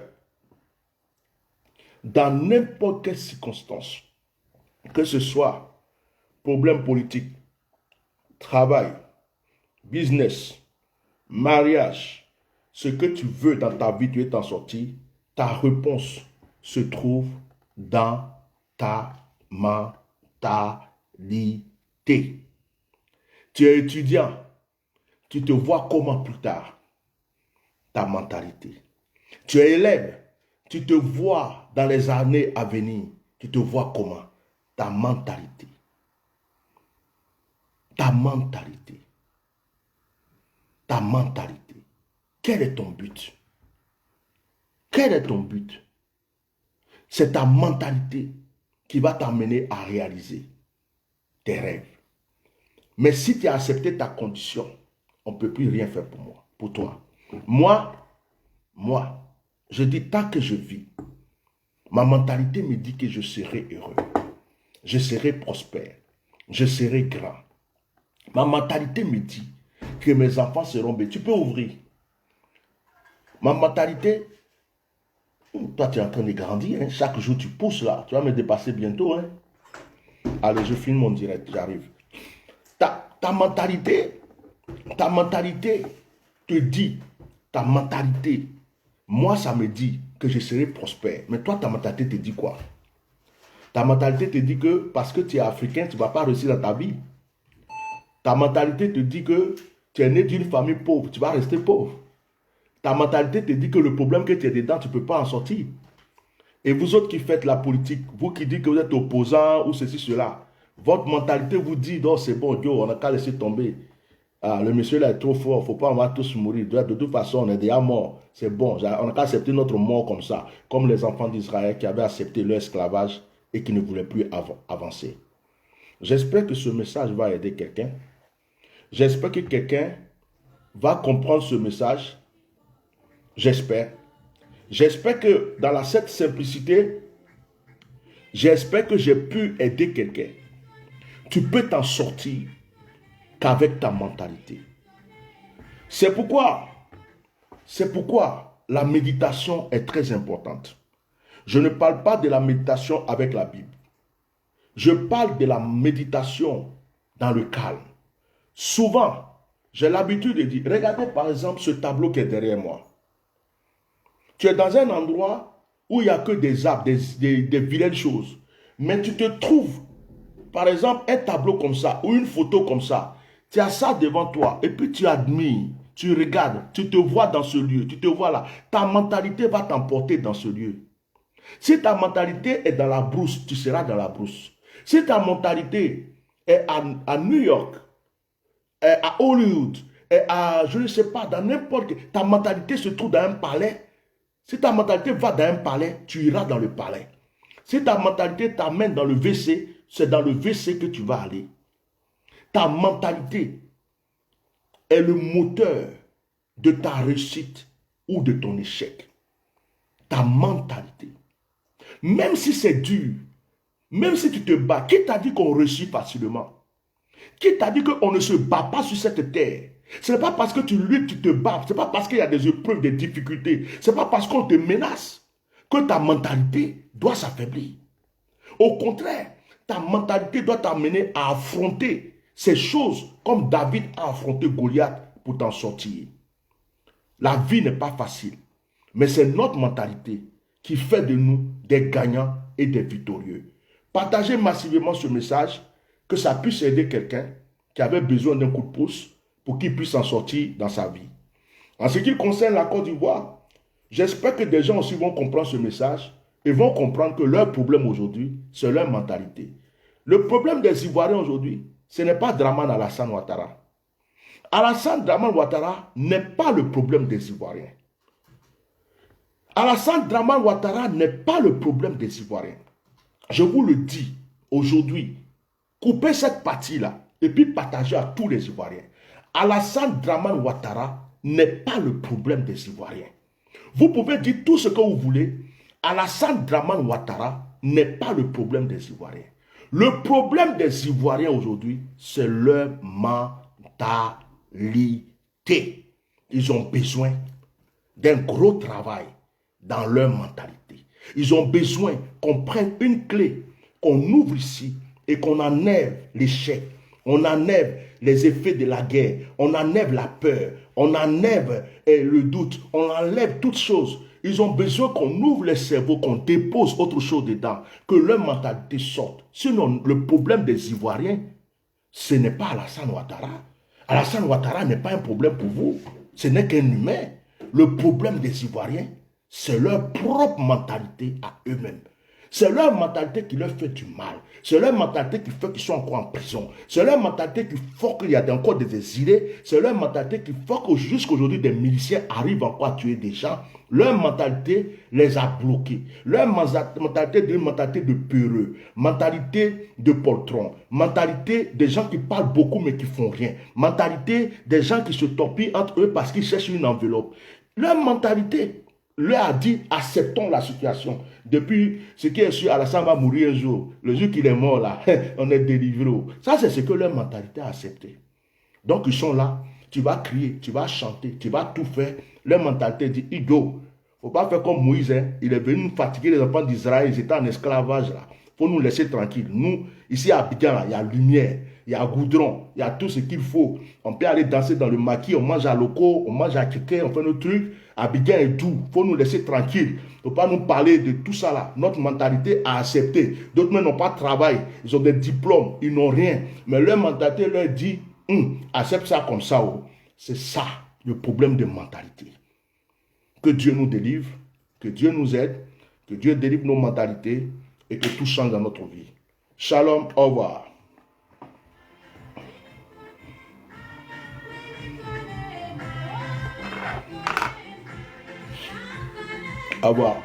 dans n'importe quelle circonstance, que ce soit problème politique, travail, business, mariage, ce que tu veux dans ta vie, tu es en sortie, ta réponse se trouve dans ta mentalité. Tu es étudiant, tu te vois comment plus tard? Ta mentalité. Tu es élève, tu te vois dans les années à venir, tu te vois comment? Ta mentalité. Ta mentalité. Ta mentalité. Quel est ton but? Quel est ton but? C'est ta mentalité qui va t'amener à réaliser tes rêves. Mais si tu as accepté ta condition, on ne peut plus rien faire pour moi, pour toi. Moi, je dis tant que je vis, ma mentalité me dit que je serai heureux. Je serai prospère. Je serai grand. Ma mentalité me dit que mes enfants seront bénis. Tu peux ouvrir. Ma mentalité, toi tu es en train de grandir. Hein. Chaque jour tu pousses là. Tu vas me dépasser bientôt. Hein. Allez, je filme mon direct. J'arrive. Ta mentalité te dit, ta mentalité, moi ça me dit que je serai prospère. Mais toi ta mentalité te dit quoi? Ta mentalité te dit que parce que tu es africain, tu ne vas pas réussir dans ta vie. Ta mentalité te dit que tu es né d'une famille pauvre, tu vas rester pauvre. Ta mentalité te dit que le problème que tu es dedans, tu ne peux pas en sortir. Et vous autres qui faites la politique, vous qui dites que vous êtes opposants ou ceci, cela, votre mentalité vous dit, non, c'est bon, Dieu, on n'a qu'à laisser tomber. Ah, le monsieur là est trop fort, il ne faut pas, on va tous mourir. De toute façon, on est déjà mort. C'est bon, on n'a qu'à accepter notre mort comme ça. Comme les enfants d'Israël qui avaient accepté leur esclavage et qui ne voulaient plus avancer. J'espère que ce message va aider quelqu'un. J'espère que quelqu'un va comprendre ce message. J'espère. J'espère que dans cette simplicité, j'espère que j'ai pu aider quelqu'un. Tu peux t'en sortir qu'avec ta mentalité. C'est pourquoi la méditation est très importante. Je ne parle pas de la méditation avec la Bible. Je parle de la méditation dans le calme. Souvent, j'ai l'habitude de dire, regardez par exemple ce tableau qui est derrière moi. Tu es dans un endroit où il n'y a que des arbres, des vilaines choses. Mais tu te trouves, par exemple, un tableau comme ça ou une photo comme ça. Tu as ça devant toi et puis tu admires, tu regardes, tu te vois dans ce lieu, tu te vois là. Ta mentalité va t'emporter dans ce lieu. Si ta mentalité est dans la brousse, tu seras dans la brousse. Si ta mentalité est à New York, est à Hollywood, est à, je ne sais pas, dans n'importe quel... Ta mentalité se trouve dans un palais. Si ta mentalité va dans un palais, tu iras dans le palais. Si ta mentalité t'amène dans le WC, c'est dans le WC que tu vas aller. Ta mentalité est le moteur de ta réussite ou de ton échec. Ta mentalité. Même si c'est dur, même si tu te bats, qui t'a dit qu'on réussit facilement? Qui t'a dit qu'on ne se bat pas sur cette terre? Ce n'est pas parce que tu luttes, tu te bats. Ce n'est pas parce qu'il y a des épreuves, des difficultés. Ce n'est pas parce qu'on te menace que ta mentalité doit s'affaiblir. Au contraire, ta mentalité doit t'amener à affronter ces choses comme David a affronté Goliath pour t'en sortir. La vie n'est pas facile, mais c'est notre mentalité qui fait de nous des gagnants et des victorieux. Partagez massivement ce message, que ça puisse aider quelqu'un qui avait besoin d'un coup de pouce pour qu'il puisse en sortir dans sa vie. En ce qui concerne la Côte d'Ivoire, j'espère que des gens aussi vont comprendre ce message et vont comprendre que leur problème aujourd'hui, c'est leur mentalité. Le problème des Ivoiriens aujourd'hui, ce n'est pas Dramane Alassane Ouattara. Alassane Dramane Ouattara n'est pas le problème des Ivoiriens. Alassane Dramane Ouattara n'est pas le problème des Ivoiriens. Je vous le dis aujourd'hui, coupez cette partie-là et puis partagez à tous les Ivoiriens. Alassane Dramane Ouattara n'est pas le problème des Ivoiriens. Vous pouvez dire tout ce que vous voulez. Alassane Dramane Ouattara n'est pas le problème des Ivoiriens. Le problème des Ivoiriens aujourd'hui, c'est leur mentalité. Ils ont besoin d'un gros travail dans leur mentalité. Ils ont besoin qu'on prenne une clé, qu'on ouvre ici et qu'on enlève l'échec, on enlève les effets de la guerre, on enlève la peur, on enlève le doute, on enlève toutes choses. Ils ont besoin qu'on ouvre les cerveaux, qu'on dépose autre chose dedans, que leur mentalité sorte. Sinon, le problème des Ivoiriens, ce n'est pas Alassane Ouattara. Alassane Ouattara n'est pas un problème pour vous. Ce n'est qu'un humain. Le problème des Ivoiriens, c'est leur propre mentalité à eux-mêmes. C'est leur mentalité qui leur fait du mal. C'est leur mentalité qui fait qu'ils sont encore en prison. C'est leur mentalité qui fait qu'il y a encore des exilés. C'est leur mentalité qui fait que jusqu'à aujourd'hui des miliciens arrivent encore à tuer des gens. Leur mentalité les a bloqués. Leur mentalité est une mentalité de peureux, mentalité de poltron, mentalité des gens qui parlent beaucoup mais qui font rien, mentalité des gens qui se torpillent entre eux parce qu'ils cherchent une enveloppe. Leur mentalité leur a dit, acceptons la situation. Depuis ce qui est sûr, Alassane va mourir un jour. Le jour qu'il est mort là, on est délivré. Ça, c'est ce que leur mentalité a accepté. Donc, ils sont là. Tu vas crier, tu vas chanter, tu vas tout faire. Leur mentalité dit, Ido, il ne faut pas faire comme Moïse. Hein. Il est venu fatiguer les enfants d'Israël. Ils étaient en esclavage là. Il faut nous laisser tranquilles. Nous, ici à Abidjan, il y a lumière, il y a goudron, il y a tout ce qu'il faut. On peut aller danser dans le maquis, on mange à loco, on mange à kéké, on fait nos trucs. Abidjan est doux, il faut nous laisser tranquilles. Il ne faut pas nous parler de tout ça là. Notre mentalité a accepté. D'autres même n'ont pas de travail, ils ont des diplômes, ils n'ont rien. Mais leur mentalité leur dit, accepte ça comme ça. Oh. C'est ça le problème de mentalité. Que Dieu nous délivre, que Dieu nous aide, que Dieu délivre nos mentalités et que tout change dans notre vie. Shalom, au revoir. Au revoir.